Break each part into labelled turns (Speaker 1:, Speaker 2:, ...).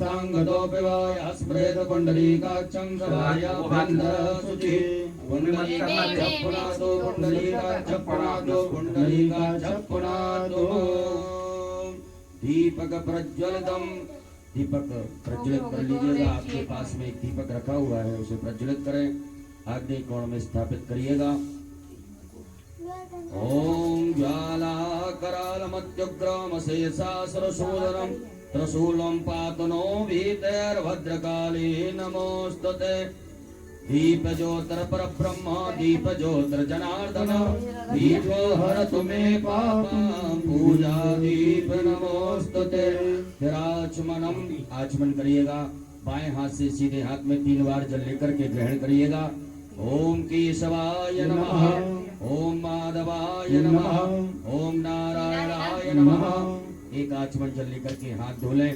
Speaker 1: हस्तांगतोऽपि वा स्मृत पुंडरीकाक्षं सभायाभ्यन्तरशुचिः पुंडरीकाक्षपुनातो पुंडरीकाक्षपुनातो पुंडरीकाक्षपुनातो दीपक प्रज्वलितम दीपक प्रज्वलित कर लीजिएगा। आपके पास में एक दीपक रखा हुआ है, उसे प्रज्वलित करें, अग्नि कोण में स्थापित करिएगा। ओम ज्वालाकरालमत्युग्रम शेषासुरशूदनम त्रिशूलं पातनो भीतैर्भद्रकाली नमोस्तुते। दीप ज्योतिर परब्रह्म दीप ज्योतिर जनार्दन दीपो हरतु मे पापं पूजा दीप नमोस्तुते। फिर आचमनम आचमन करिएगा। बाएं हाथ से सीधे हाथ में 3 बार जल लेकर के ग्रहण करिएगा। ओम केशवाय नमः, ओम माधवाय नमः, ओम नारायणाय नमः। एक आचमन जल लेकर के हाथ धोले।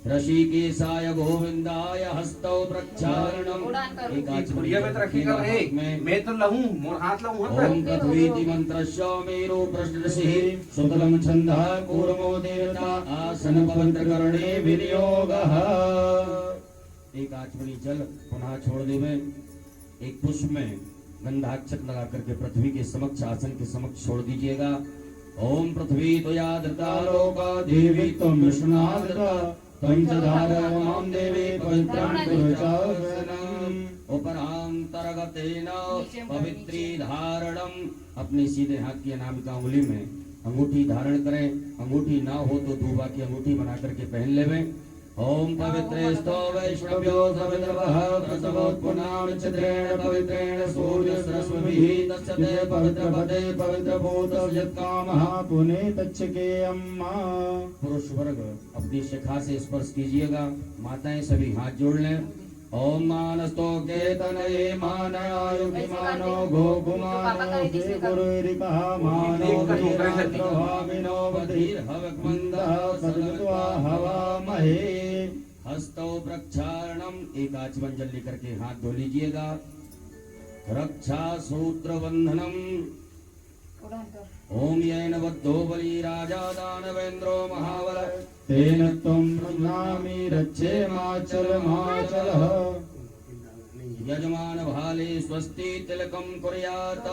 Speaker 1: ऋषिकेशाय गोविंदाय हस्तौ प्रक्षालनम। एक आचमन में
Speaker 2: मैं तो लहूं मोर हाथ लहूं
Speaker 1: ओम पृथ्वीति मंत्रस्य मेरु प्रष्टसिः सुतलं छन्दः कूर्मो देवता आसन पवित्र करणे विनियोगः। एक आचमनी जल पुनः छोड़ देवे। एक पुष्प में गंधाक्षत लगा करके पृथ्वी के समक्ष आसन के समक्ष छोड़ दीजिएगा। ओम पृथ्वी त्वया धृता लोका देवी त्वं विष्णुनाधृता पंचधारां देवी पवित्रं कुरुचासनम्। उपरांतरगतेन पवित्री धारणम। अपने सीधे हाथ की अनामिका अंगुली में अंगूठी धारण करें। अंगूठी ना हो तो दूबा की अंगूठी बना करके पहन लेवें। ओम पवित्रेस्तो वैष्णव्यो सवितर्वः प्रसवोत्पुनां चित्रेण पवित्रेण सूर्य सरस्वतीः तस्यते पवित्रपदे पवित्रभूतस्य यत्कामः पुने तच्छके अम्मा। पुरुष वर्ग अपनी शिखा से स्पर्श कीजिएगा। माताएं सभी हाथ जोड़ लें। ओम मानस्तो केतनये मानयायुगिमानो गोकुमानो गुरुरिकः मानो वीरात्रभामिनो बधिर्हवक्मन्दः सद्गत्वा हवामहे। हस्तौ प्रक्षालनम। एक आचमन जल लेकर के हाथ धो लीजिएगा। रक्षा सूत्र बंधनम। ओम येन बद्धो बली राजा दानवेन्द्रो महाबल तेन त्वं प्रणामि रक्षेमाचल माचलः। यजमान भाले स्वस्ति तिलकं कुर्यात्।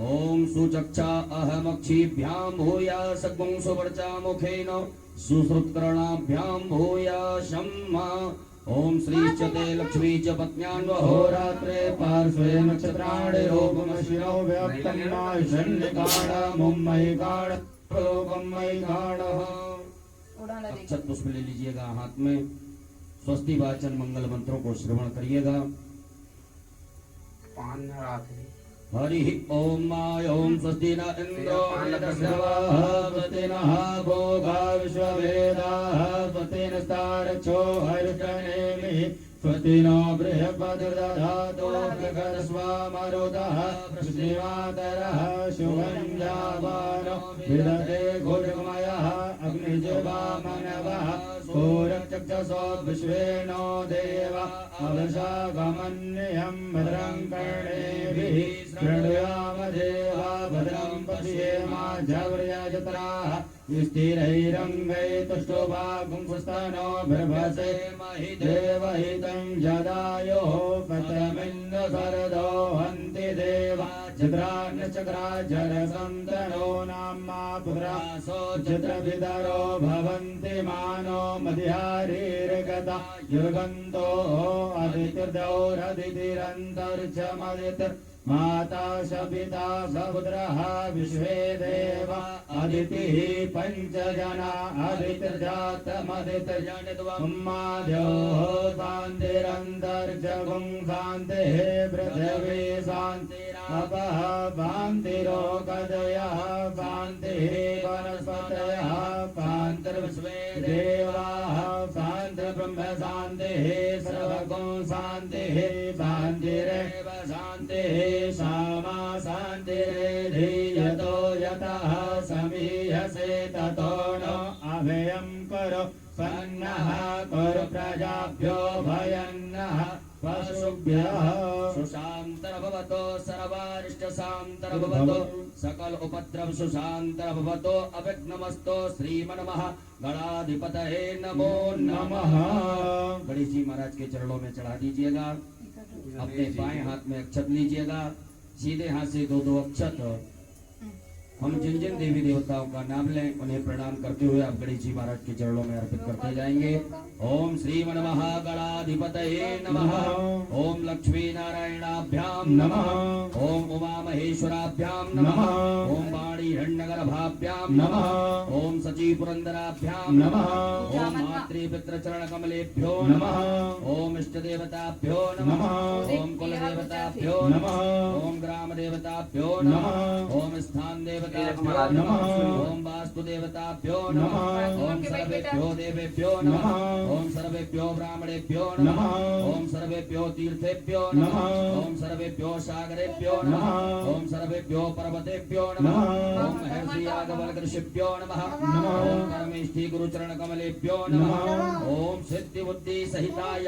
Speaker 1: ओम सुचक्षा अहमक्षिभ्यां भूयास गुंसुवर्चा मुखेन सुश्रुतकर्णाभ्यां भूयाशम्। ओम श्रीश्चते लक्ष्मी च पत्न्यान्वहोरात्रे पार्श्वे नक्षत्राणि रूपमशिनो व्याप्तं नाशन्यकाणा मुम्मयिकाण प्रोगमयिकाणः। अक्षत पुष्प ले लीजिएगा हाथ में। स्वस्ति वाचन मंगल मंत्रों को श्रवण करिएगा। हरि ओम माय ओम स्वस्ति न इंद्रो वेदस्रवाः स्वस्ति नः भोगा विश्ववेदाः स्वस्ति नस्तारक्षो हर्षणेमिः स्वस्ति नो बृहस्पतिर्दधातु बृहस्पतिर्स्वामरुतः वृष्टिमातरः शुभं जावानो विदधे घोषमयः अग्निजुबामनवः सूर्यचक्षुषो विश्वेनो देव अवशागमन्यं भद्रं कर्णेभिः शृणुयाम देवा भद्रं पश्येमाझव्र्यजत्राः स्थिरैरङ्गै तुष्टुभागुंसुस्तनो बिभ्रसे महि देवहितं जदायुः पतमिन्द्र सरदो हन्ति देवा चित्रान्यचक्राजरसन्तनो नाम्ना पुत्रासो चित्रविदरो भवन्ति मानो मध्यारीर्गता युर्गन्तो अदितिर्दौरदितिरन्तर्चमदितिर् माता सपिता सपुत्रः विश्वे देवा अदितिः पंचजना अदितिर्जातमदितिर्जनित्वमाद्योः शान्तिरन्तर्जगुं शान्तिः पृथिवी शान्तिरपः शान्तिरोगदयः शान्तिः वनस्पतयः शान्तिर्विश्वे देवाः शान्तिर्ब्रह्म शान्तिः सर्वगुं शान्तिः शान्तिरेव शान्तिः सामा शान्तिरेधीयतो यतः समीहसे ततो नो अभयं करो सन्नः कुरु प्रजाभ्यो भयन्नः पशुभ्यः सुशान्तर्भवतो सर्वारिष्टशान्तर्भवतो सकल उपद्रव सुशांत भवतो अविघ्नमस्तो श्रीमन्मः गणाधिपतये नमो नमः। गणेश जी महाराज के चरणों में चढ़ा दीजिएगा। अपने बाएं हाथ में अक्षत लीजिएगा, सीधे हाथ से दो दो अक्षत हम जिन जिन देवी देवताओं का नाम लें उन्हें प्रणाम करते हुए आप गणेश जी महाराज के चरणों में अर्पित करते जाएंगे। ओम श्रीमन्मः गणाधिपतये नमः। ओम लक्ष्मी नारायणाभ्याम नमः। ओम उमा महेश्वराभ्याम नमः। ओम वाणी हिरण्यगर्भाभ्याम नमः। ओम सची पुरंदराभ्याम नमः। ओम मातृ पितृ चरण कमलेभ्यो नमः। ओम इष्ट देवताभ्यो नमः। ओम कुल देवताभ्यो नमः। ओम ग्राम देवताभ्यो नमः। ओम स्थान देवताभ्यो नमः। ओम वास्तु देवताभ्यो नमः। ओम सर्वेभ्यो देवेभ्यो नमः। ओम सर्वेभ्यो ब्राह्मणेभ्यो नमः। ओम सर्वेभ्यो तीर्थेभ्यो नमः। ओम सर्वेभ्यो सागरेभ्यो नमः। ओम सर्वेभ्यो पर्वतेभ्यो नमः। ओम महर्षि याज्ञवल्क्य ऋषिभ्यो नमः। ओम परमेष्ठी गुरुचरण कमलेभ्यो नमः। ओम सिद्धि बुद्धि सहिताय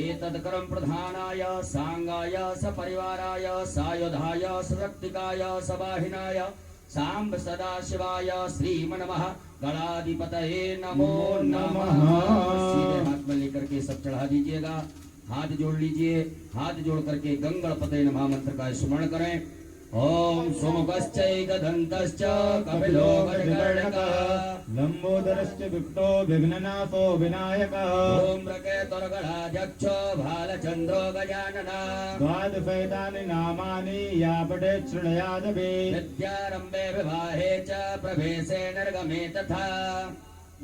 Speaker 1: एतत् कर्म प्रधानाय सांगाय सपरिवाराय सायुधाय सशक्तिकाय सवाहिनाय सांब सदा शिवाय श्रीमन्मः गणाधिपतये नमो नमः। सीधे हाथ में लेकर के सब चढ़ा दीजिएगा। हाथ जोड़ लीजिए। हाथ जोड़ करके गंगणपतये नमः मंत्र का स्मरण करें। ओम सुमुखश्चैकदन्तश्च कपिलो गजकर्णकः
Speaker 3: लंबोदरश्च विक्तो विघ्ननाशो विनायकः
Speaker 1: ओम मृगेतुर्गणाध्यक्ष भालचन्द्रो गजाननः
Speaker 3: द्वादशैतानि नामानि या पठेत् शृणुयादपि
Speaker 1: विद्यारम्भे विवाहे च प्रवेशे निर्गमे तथा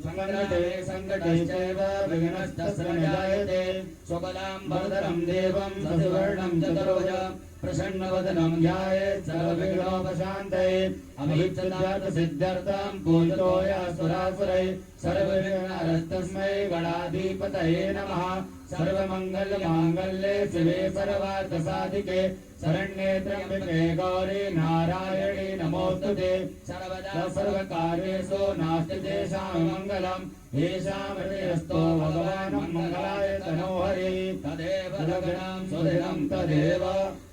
Speaker 1: संकटे संकटश्चैव विघ्नस्तस्य न जायते सुबलां वरदरं देवं सतिवर्णं चतुर्भुजं प्रसन्नवदनं ध्यायेत् सर्वविघ्नोपशान्तये अभीष्टसिद्ध्यर्थं पूजितो यासुरासुरैः सर्वविघ्नहरस्तस्मै गणाधिपतये नमः। सर्वमङ्गलमाङ्गल्ये शिवे सर्वार्थसाधिके शरण्ये त्र्यम्बके गौरी नारायणी नमोस्तुते सर्वदा सर्वकार्येषु नास्ति तेषां मङ्गलम् येषां हृदयस्थो भगवान् मङ्गलाय तनो हरिः तदेव लग्नं सुदिनं तदेव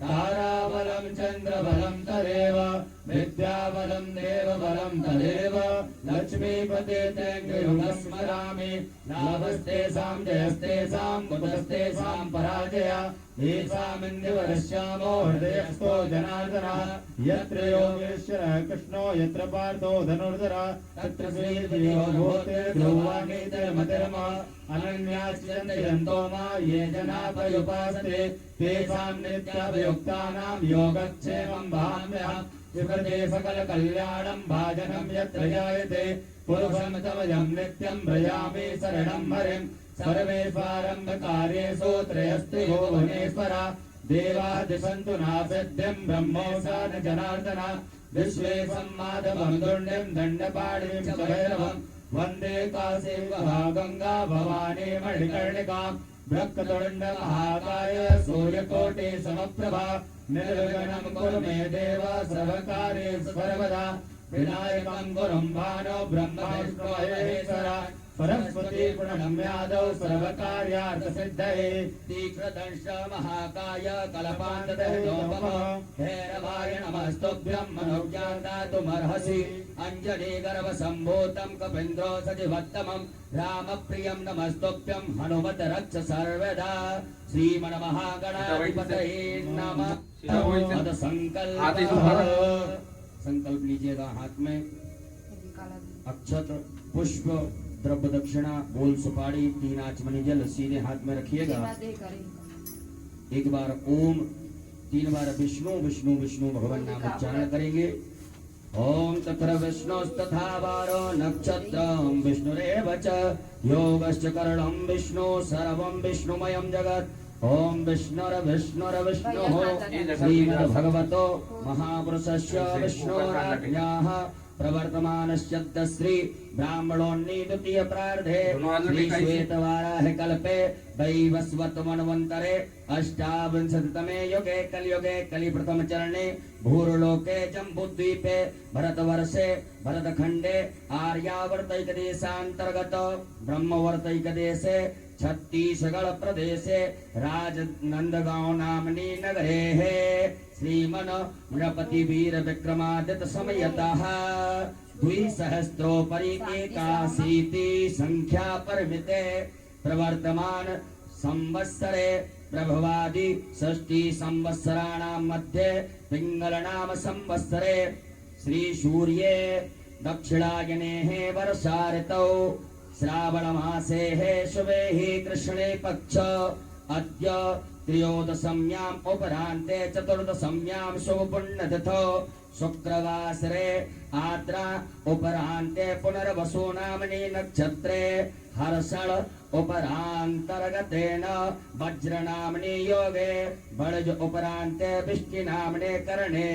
Speaker 1: ताराबलं चन्द्रबलं तदेव विद्याबलं देवबलं तदेव लक्ष्मीपते ते गृहस्मरामि लाभस्तेषां जयस्तेषां कुतस्तेषां पराजय येषामिन्द्रवरश्यामो हृदयस्थो जनार्दनः यत्र योगेश्वरः कृष्णो यत्र पार्थो धनुर्धरः तत्र श्रीदेवो भूते ध्रुवाणीतिर्मतिर्मः अनन्याश्चिन्तयन्तो मा ये जनाः पर्युपासते तेषां नित्याभियुक्तानां योगक्षेमं वहाम्यहम् विकृते सकलकल्याणं भाजनं यत्र जायते पुरुषं तमजं नित्यं व्रजामि शरणं हरिं सर्वेष्वारम्भकार्येषु त्रयस्ति भुवनेश्वरा देवादिशन्तु नासिद्धिं ब्रह्मोऽसान् जनार्दन विश्वेशं माधवं दुण्डिं दण्डपाणिं च भैरवं वन्दे काशीं गङ्गा भवानी मणिकर्णिकां ब्रह्मतुण्ड महाकाय सूर्यकोटि समप्रभा निर्विघ्नं कुरु मे देव सर्वकार्येषु सर्वदा विनायकं गुरुं भानो ब्रह्म विष्णु महेश्वरा सरस्वती प्रणम्यादौ सर्वकार्यार्थसिद्धये तीक्ष्णदंश महाकाय कल्पान्तदोपमः भैरवाय नमस्तुभ्यं मनोज्ञां दातुमर्हसि अञ्जनीगर्भसम्भूतं कपीन्द्रो सजीवत्तमं रामप्रियं नमस्तुभ्यं हनुमत रक्ष सर्वदा श्रीमन्महागणाधिपतये नमः। पद संकल्प लीजिएगा। हाथ में अक्षत पुष्प द्रव्य दक्षिणा गोल सुपारी 3 आचमनी जल सीधे हाथ में रखिएगा। एक बार ओम 3 बार विष्णु विष्णु विष्णु भगवान नाम उच्चारण करेंगे। ओम तत्र विष्णुस्तथा वारो नक्षत्रं विष्णुरेव च योगश्च करणं विष्णु सर्वं विष्णुमयं जगत्। ओम विष्णुर्विष्णुर्विष्णुः श्रीमद्भगवतो महापुरुषस्य विष्णोराज्ञाः प्रवर्तमानस्य श्री ब्राह्मणोन्नी द्वितीय प्रार्धे
Speaker 2: दोनों हाथ में
Speaker 1: श्री
Speaker 2: टेकाई से।
Speaker 1: श्वेतवाराह कल्पे वैवस्वत मन्वन्तरे अष्टाविंशतितमे युगे कलियुगे कलि प्रथम चरणे भूर्लोके जम्बूद्वीपे भरतवर्षे भरतखण्डे आर्यावर्तैकदेशान्तर्गत ब्रह्मवर्तैकदेशे छत्तीसगढ़ प्रदेशे राजनंदगांव नामनी नगरे है श्रीमन नृपति वीर विक्रमादित्य समयतः द्विसहस्रोपरि एकाशीति संख्या परिमिते प्रवर्तमान संवत्सरे प्रभवादि षष्टि संवत्सराणां मध्ये पिंगलनाम संवत्सरे श्री सूर्ये दक्षिणायने वर्षा ऋतौ श्रावण मासे है शुभे ही कृष्णे पक्ष अद्य त्रयोदशम्याम् उपरान्ते चतुर्दशम्यां शुभ पुण्यतिथौ शुक्रवासरे आद्रा उपरान्ते पुनर्वसु नाम्नि नक्षत्रे हर्षण उपरान्तर्गतेन वज्र नाम्नि योगे बड़ज उपरान्ते विष्टि नाम्ने करणे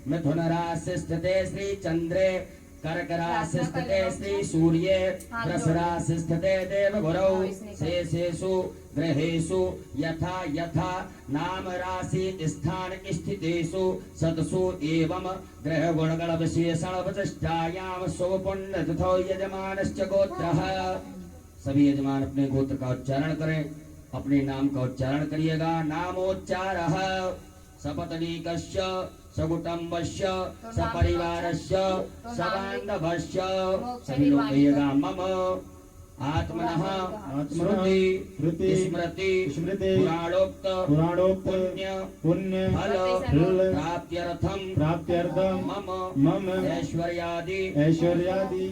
Speaker 1: मिथुन राशि स्थिते श्री चन्द्रे कर्क राशि स्थिते श्री सूर्ये वृष राशि स्थिते देवगुरौ शेषेषु ग्रहेषु यथा यथा नाम राशि स्थान स्थितेषु सतसु एवं ग्रह गुणगण विशेषण वशिष्ठायां शुभ पुण्य तिथौ यजमानश्च गोत्रः। सभी यजमान अपने गोत्र का उच्चारण करें, अपने नाम का उच्चारण करिएगा। नामोच्चारः सपत्नीकस्य सकुटुम्बस्य सपरिवारस्य सबान्धवस्य। सभी लोग कहिएगा मम आत्मनः स्मृति स्मृति पुराणोक्त पुण्य फल प्राप्त्यर्थम मम ऐश्वर्यादि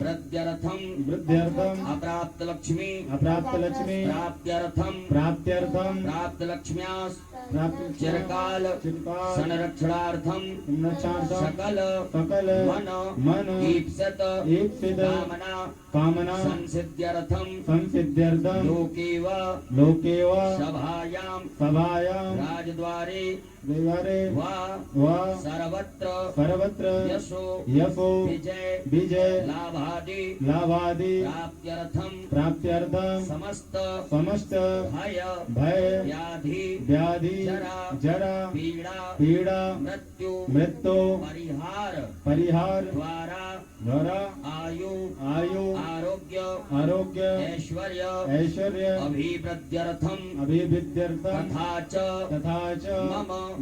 Speaker 1: वृद्ध्यर्थम अप्राप्त लक्ष्मी प्राप्त्यर्थम प्राप्त लक्ष्म्यास चिरकाल संरक्षणार्थम सकल मन ईप्सित कामना संसिद्ध्यर्थम लोकेव सभायां राजद्वारे वा सर्वत्र यशो विजय लाभादि प्राप्त्यर्थम समस्त भय व्याधि जरा पीड़ा मृत्यु परिहार द्वारा आयु आरोग्य ऐश्वर्य अभिवृद्ध्यर्थम तथा च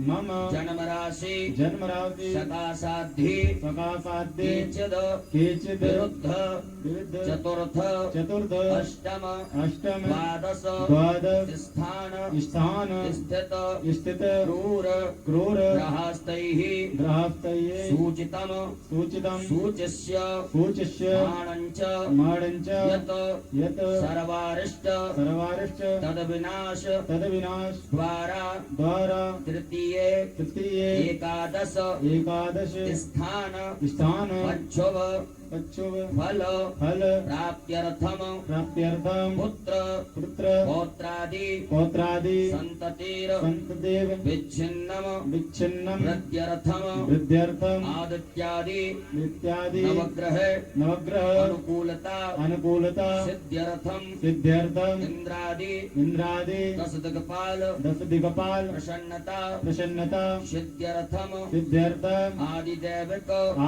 Speaker 1: मम जन्म राशि सकाशाद्धि केचिद विरुद्ध चतुर्थ अष्टम द्वादश स्थान स्थित क्रूर ग्रहस्थैः सूचितम सूचिष्य माणञ्च यत् सर्वारिष्ट तद्विनाश द्वारा तृतीये एकादश स्थान पच्छुव फल प्राप्त्यर्थम पुत्र पौत्रादि संततिर् विच्छिन्नम वृद्ध्यर्थम आदित्यादि नवग्रह अनुकूलता सिद्ध्यर्थम इंद्रादि दश दिक्पाल प्रसन्नता सिद्ध्यर्थम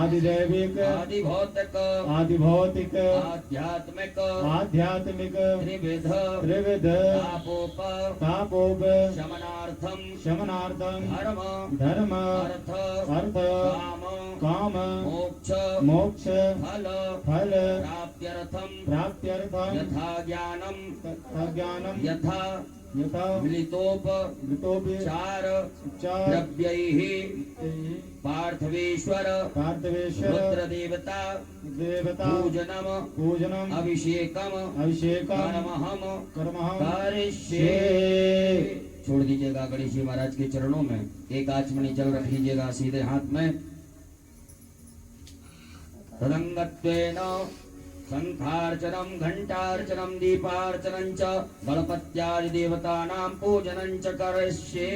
Speaker 1: आदिदैविक आदिभौतिक आध्यात्मिक त्रिविध तापोप शमनार्थम धर्म अर्थ काम मोक्ष फल प्राप्त्यर्थम यथा ज्ञानम यथा मिलितोपचार द्रव्यैः पार्थवेश्वर रुद्रदेवता पूजनम अभिषेकम कर्महम करिष्ये। छोड़ दीजिएगा गणेश जी महाराज के चरणों में। एक आचमनी जल रख लीजिएगा सीधे हाथ में। तदंगत्वेन शंखार्चनम घंटार्चनम दीपार्चनम च गणपत्यादि देवतानां पूजनं च करिष्ये।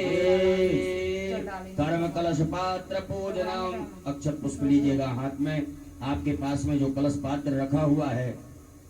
Speaker 1: कर्म कलश पात्र पूजनम। अक्षत पुष्प लीजिएगा हाथ में। आपके पास में जो कलश पात्र रखा हुआ है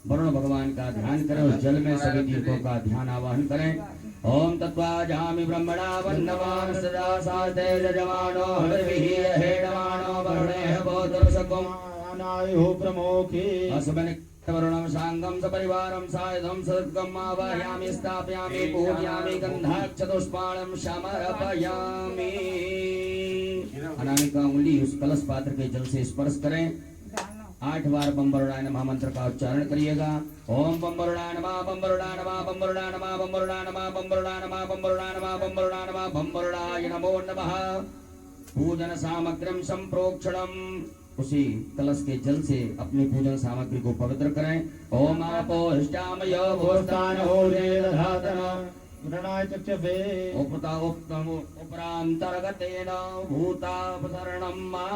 Speaker 1: वरुण भगवान का ध्यान करें, उस जल में सभी तीर्थों का ध्यान आवाहन करें। ओम तत्वाजामि ब्रह्मणा वन्नवान सदा साते जजमानो हरिभिः हेडमानो वरुणेः बोधरसकुम
Speaker 3: अनायुः प्रमोखे
Speaker 1: अस्मन् वरुणं साङ्गं सपरिवारं सायधं सद्गम् आवाहयामि स्थापयामि पूजयामि गन्धाक्षतुष्पाणं समर्पयामि। अनामिका उंगली उस कलश पात्र के जल से स्पर्श करें। 8 बार बम वरुणाय नमः मंत्र का उच्चारण करिएगा। ओम बम वरुणाय नमः, बम वरुणाय नमः, बम वरुणाय नमः, बम वरुणाय नमः, बम वरुणाय नमः, बम वरुणाय नमः, बम वरुणाय नमः, बम वरुणाय नमो नमः। पूजन सामग्रीं संप्रोक्षणम, उसी कलश के जल से अपनी पूजन सामग्री को पवित्र करें। ओम आपो हिष्टामयो भूस्तान होरे दधातन
Speaker 3: प्रणय चक्षुषे
Speaker 1: उपरांतर्गतेन भूतावतरणम मा।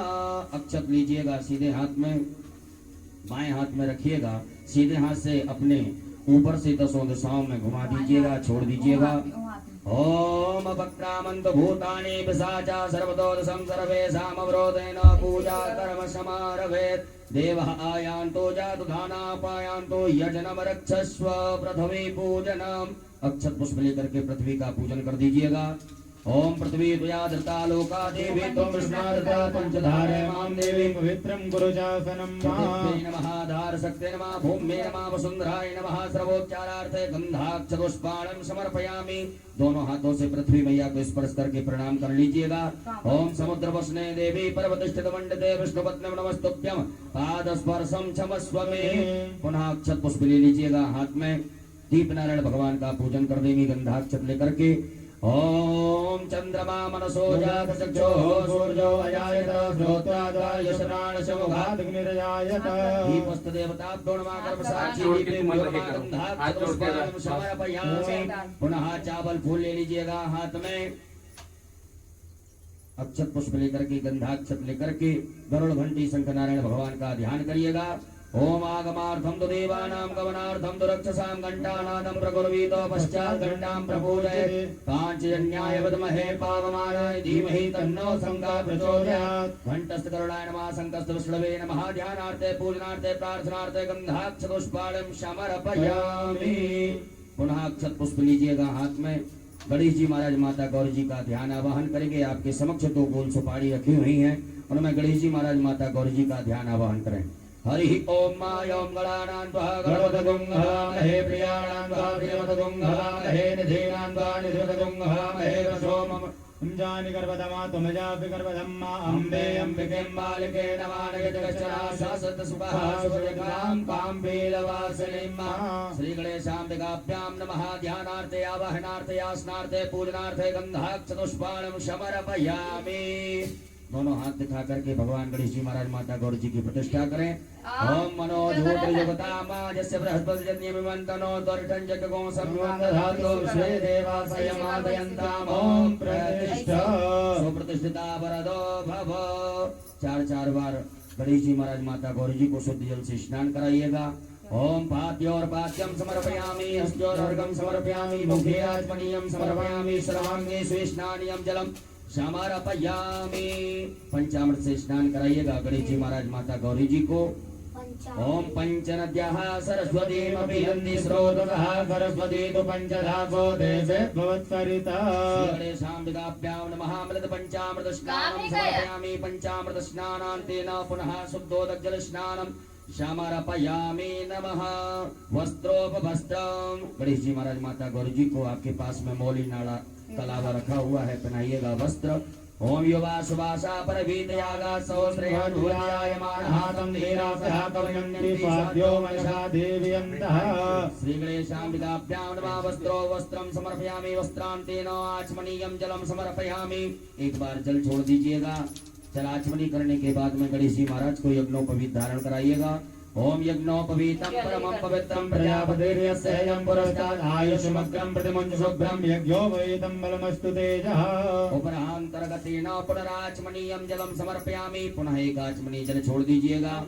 Speaker 1: अक्षत लीजिएगा सीधे हाथ में, बाएं हाथ में रखिएगा, सीधे हाथ से अपने ऊपर से 10 दिशाओं में घुमा दीजिएगा, छोड़ दीजिएगा। ओम वक्रामंत भूतानि पिशाचा सर्वतोदशं सर्वेषाम् अवरोधेन पूजा कर्म समारभेत्। देवः आयान्तो जातु धानापायान्तो यजनम रक्षस्व पृथ्वी पूजनम। अक्षत पुष्प लेकर के पृथ्वी का पूजन कर दीजिएगा। ओम पृथ्वी त्वया धृता लोका देवी त्वं विष्णाधृता पंचधारे मां देवी
Speaker 3: पवित्रं कुरु शासनं
Speaker 1: पृथ्वी नमः धार शक्ते नमः भूम्ये नमः वसुंधराय नमः। सर्वोच्चारार्थे गंधाक्षतुष्पाणं समर्पयामि। दोनों हाथों से पृथ्वी मैया को स्पर्श करके प्रणाम कर लीजिएगा। ओम समुद्र वसने देवी पर्वतिष्ठित मंडते विष्णुपत्नी नमस्तुभ्यं पाद स्पर्शं क्षमस्व मे। पुनः अक्षत पुष्प ले लीजिएगा हाथ में। दीप नारायण भगवान का पूजन कर देंगे गंधाक्षत लेकर के। ओम चंद्रमा मनसो जात चक्षुः सूर्यो अजायत
Speaker 3: श्रोत्राद्वायुषराणशमुखाग्निरजायत
Speaker 1: दीपस्त देवताभ्यो नमः गर्भसाक्षी दीपे गंधाक्षतुष्पाणं समर्पयामि। पुनः चावल फूल ले लीजिएगा हाथ में। अक्षत पुष्प लेकर के गंधाक्षत लेकर के गरुड़ घंटी शंख नारायण भगवान का ध्यान करिएगा। ओम आगमार्थं तु देवानां गमनार्थं तु रक्षसां घंटानादं प्रकुर्वीतो पश्चात् घंटां प्रपूजयेत्। कांचजन्याय विद्महे पावमानाय धीमहि तन्नो शंखः प्रचोदयात्। घंटस्थकरुणाय नमः, शंखस्थ विष्णवे नमः। ध्यानार्थे पूजनार्थे प्रार्थनार्थे गंधाक्षतुष्पाणं समर्पयामि। पुनः अक्षत पुष्प लीजिएगा हाथ में। गणेश जी महाराज माता गौरी जी का ध्यान आवाहन करेंगे। आपके समक्ष 2 गोल सुपारी रखी हुई हैं, उनमें गणेश जी महाराज माता गौरी जी का ध्यान आवाहन करें। हरि ओम मायं गणानां त्वा गणपतगुंहवामहे प्रियाणां त्वा प्रियमतगुंहवामहे निधीनां त्वा निधिमतगुंहवामहे वसोमम
Speaker 3: जानि गर्भधमा तुमजापि गर्भधम्मा
Speaker 1: अम्बे अम्बिके बालिके नमानगजगच्छना शासत सुखः सुजगां काम्बीलवासिनीं। श्री गणेशाम्बिकाभ्यां नमः। ध्यानार्थे आवाहनार्थे आसनार्थे पूजनार्थे गंधाक्षतुष्पाणं समर्पयामि। दोनों हाथ दिखा करके भगवान गणेश जी महाराज माता गौरी जी की प्रतिष्ठा करें। ओम मनोजोतिर्जगतामाजस्य बृहस्पतिजन्यमिमन्तनो दर्शनं जगगो संवन्दधातो श्री देवासयमादयन्ताम्। ओम प्रतिष्ठा सुप्रतिष्ठिता वरदो भव। 4 बार गणेश जी महाराज माता गौरी जी को शुद्ध जल से स्नान कराइएगा। ओम पाद्योर पाद्यम समर्पयामि, हस्तोर अर्घं समर्पयामि, मुखे आचमनीयं समर्पयामि, सर्वांगे स्नानीयं जलम समर्पयामि। पंचामृत से स्नान कराइएगा गणेश जी महाराज माता गौरी जी को। ओम पंचनद्याः सरस्वतीमपि यन्ति स्रोततः सरस्वती तु पंचधा गोदेवे भवत्सरिता। गणेशाम्बिकाभ्यां नमः। अमृत पंचामृत स्नानं समर्पयामि। पंचामृत स्नानान्तेन पुनः शुद्धोदक स्नानं समर्पयामि नमः। वस्त्रोपवस्त्रं गणेश जी महाराज माता गौरी जी को आपके पास में मौली नाड़ा कलावा रखा हुआ है, पहनाइएगा वस्त्र। ओम युवा सुवासा परवीतयागा सहस्रयानुयायमानहातं धीरासः कवयन्ति स्वाद्यो मनसा देव्यन्तः। श्री गणेशाम्बिकाभ्यां नमः। वस्त्रो वस्त्रं समर्पयामि, वस्त्रान्तेन आचमनीयं जलं समर्पयामि। एक बार जल छोड़ दीजिएगा। जल आचमनी करने के बाद में गणेश जी महाराज को यज्ञोपवीत धारण कराइएगा। ओम यज्ञोपवीतं परमं पवित्रं प्रजापतिर्यस्यं पुरस्तात् आयुष्मग्रं प्रतिमुञ्च शुभ्रं
Speaker 3: यज्ञोपवीतं बलमस्तु तेजः।
Speaker 1: उपरांतर्गतेन पुनराचमनीयं जलं समर्पयामि। पुनः एक आचमनी जल छोड़ दीजिएगा।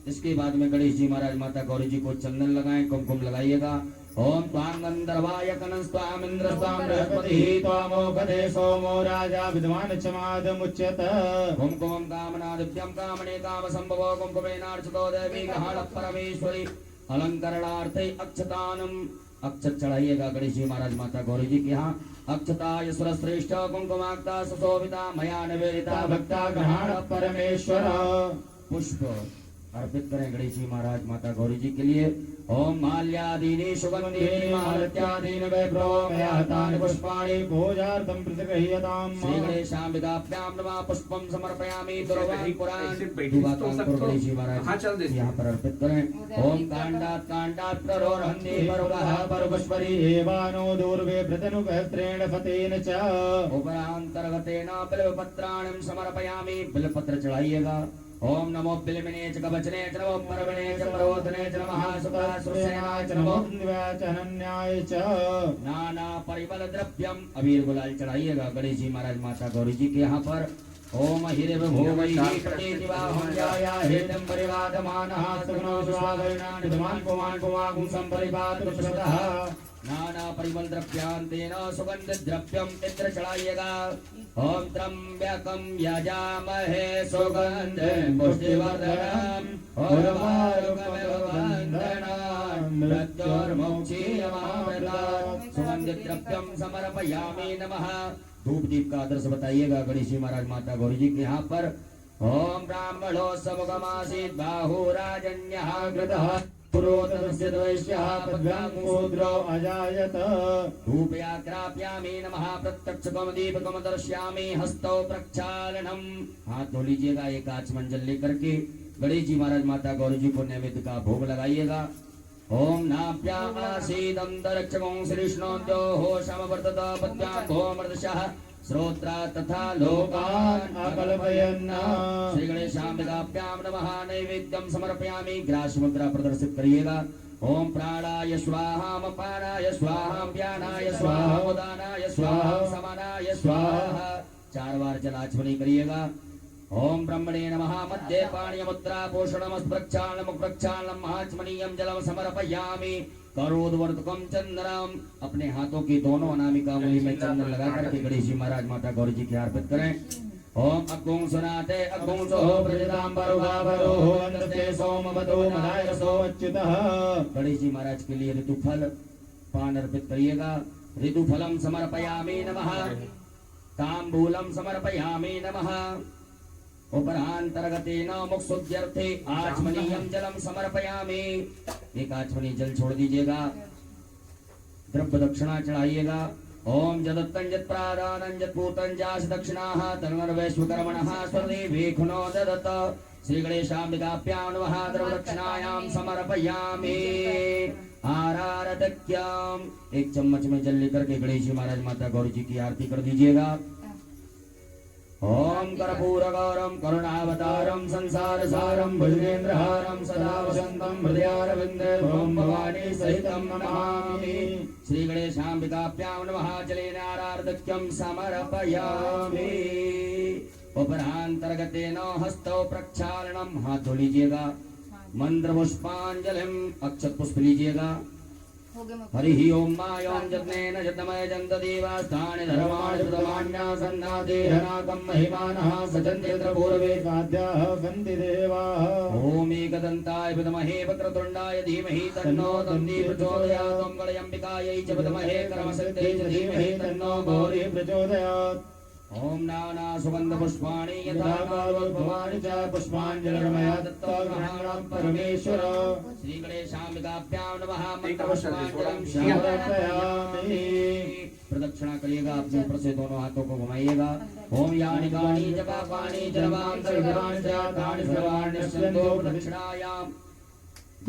Speaker 1: इसके बाद में गणेश जी महाराज माता गौरी जी को चंदन लगाएं, कुमकुम लगाइएगा। ओम त्वां गंधर्वाय कनस्त्वामिन्द्रस्त्वां बृहस्पतिः
Speaker 3: त्वामोपदे सोमो राजा विद्वान् चमादमुच्यत
Speaker 1: कुमकुमं कामनादिभ्यं कामने कामसम्भवो कुमकुमेनार्चितो देवी गहाळ परमेश्वरी अलंकरणार्थे अक्षतानम अक्षत चढ़ाइएगा गणेश जी महाराज माता गौरी जी के यहाँ अक्षता यशवर श्रेष्ठ कुमकुमाक्ता सुशोभिता मया निवेदिता
Speaker 3: भक्ता ग्रहण परमेश्वर
Speaker 1: पुष्प अर्पित करें गणेश जी महाराज माता गौरी जी के लिए ओम माल्यादीनि सुगंधीनि मालत्यादीनि वैभ्रो मया तानि पुष्पाणि
Speaker 3: पूजार्थं प्रतिगृह्यताम्
Speaker 1: श्री गणेशाम्बिकाभ्यां नमः पुष्पं समर्पयामि दुर्वान् पुरान्
Speaker 2: ऐसे बैठी तो सकते हो।
Speaker 1: गणेश जी
Speaker 2: हाँ,
Speaker 1: महाराज
Speaker 2: चल देते।
Speaker 1: यहाँ पर अर्पित करें ओम कांडात् प्ररोहन्ति परुगः
Speaker 3: परपुष्परि एवानो दूर्वे प्रतनुपत्रेण फतेन च
Speaker 1: उपरांतर्गतेन बिल्वपत्राणि समर्पयामि बिल्वपत्र चढ़ाइएगा ओम नमो बिल्वने च कवचने च नमो परवणे च परोधने च नमः सुखसेनाय च नमो
Speaker 3: अनन्याय च
Speaker 1: नाना परिमल द्रव्यम अबीर गुलाल चढ़ाइएगा गणेश जी महाराज माता गौरी जी के यहाँ पर ओम हिरव भोवैः प्रतिदिवाहंजाया हेतम परिवादमानः सुगनो स्वागरिणान् विद्वान् पुमान् पुमागुं संपरिवादकृतः नाना परिमल द्रव्यांतेन सुगंध द्रव्यम इत्र चढ़ाइएगा ओम त्र्यंबकं यजामहे सुगंधिं पुष्टिवर्धनम् उर्वारुकमिव बन्धनान् मृत्योर्मोक्षीयमामृतात् सुगंधित द्रव्यम समर्पयामि नमः धूप दीप का आदर्श बताइएगा गणेश जी महाराज माता गौरी जी के यहाँ पर ओम ब्राह्मणो समगमासीत् बाहुराजन्यः कृतः पुरोतस्य द्वैष्यः पद्भ्याङ्गूद्रो अजायत धूपयाग्राप्यामि नमः प्रत्यक्षकं दीपकं दर्शयामि हस्तौ प्रक्षालनम् हाथ धो लीजिएगा एक आचमन जल लेकर के गणेश जी महाराज माता गौरी जी को नैवेद्य का भोग लगाइएगा ओम नाभ्या आसीदंतरक्षकं श्रीष्णोद्यो होशमवर्तत पद्भ्यां भोमर्दशः श्रोत्रा तथा लोकान् अकल्पयन् श्री गणेशाम्बिकाभ्यां नमः नैवेद्यं समर्पयामि ग्रास मुद्रा प्रदर्शित करिएगा ओम प्राणाय स्वाहा अपानाय स्वाहा व्यानाय स्वाहा उदानाय स्वाहा समानाय स्वाहा 4 बार जलाचमनी करिएगा ओम ब्रह्मणे नमः मध्ये पाणिमुद्रा पोषणमस् प्रक्षालनम् प्रक्षालनम् महाचमनीयं जलम समर्पयामि करोद्वर्तकम चंद्रम अपने हाथों की दोनों अनामिका उंगली में चंद्र लगा करके गणेश जी महाराज माता गौरी जी के अर्पित करें ओम अग्गुं सुनाते अग्गुं सो प्रजतां परुगाभरो वन्दते सोमवतो मदायसो अच्युतः गणेश जी महाराज के लिए ऋतुफल पान अर्पित करिएगा ऋतुफलम समर्पयामि नमः तांबूलम समर्पयामि नमः उपरांतर्गतेन मुक्षुद्यर्थे आचमनीयं जलम समर्पयामि एक आचमनी जल छोड़ दीजिएगा द्रव्य दक्षिणा चढ़ाइएगा ओम जदत्तं जत्प्रादानं जत्पूतं जास दक्षिणाः तन्वर्वैश्वकर्मणः स्वदेवी खुनो ददत श्री गणेशाम्बिकाभ्यां नमः द्रव्य दक्षिणायां समर्पयामि आरारतक्यम एक चम्मच में जल लेकर के गणेश जी महाराज माता गौरी जी की आरती कर दीजिएगा ओम कर्पूरगौरम करुणावतारम संसारसारम भुजगेन्द्रहारम सदा वसंतम हृदयारविंदे ओम भवानी सहितं नमामि श्री गणेशाम्बिकाभ्यां नमः जलेन आरार्धक्यं समर्पयामि उपरांतर्गतेन हस्तौ प्रक्षालनम् हाथ धो लीजिएगा मंत्र पुष्पांजलिम अक्षत पुष्प लीजिएगा हरिः ओम मायों जत्नेन जतमय जन्तदेवास्थानि धर्माणि प्रतमान्यासन्नादेहनाकं महिमानः सचन्तेन्द्र पूर्वे स्वाध्याः सन्ति देवाः ओम एकदन्ताय विद्महे वक्रतुण्डाय धीमहि तन्नो दन्ती प्रचोदयात् ओम गणयम्बिकायै च विद्महे कर्मसिद्ध्यै च धीमहि तन्नो गौरी प्रचोदयात् ओम नाना सुगंध पुष्पाणि यथा कालोद्भवानि च पुष्पाञ्जलिर्मया दत्ता ग्रहाणां परमेश्वर श्री गणेशाम्बिकाभ्यां नमः मंत्रपुष्पाञ्जलिं समर्पयामि प्रदक्षिणा करिएगा अपने ऊपर से दोनों हाथों को घुमाइएगा ओम यानि कानि च पापानि जलवान्तर्गतानि च तानि सर्वाणि नश्यन्तो प्रदक्षिणायां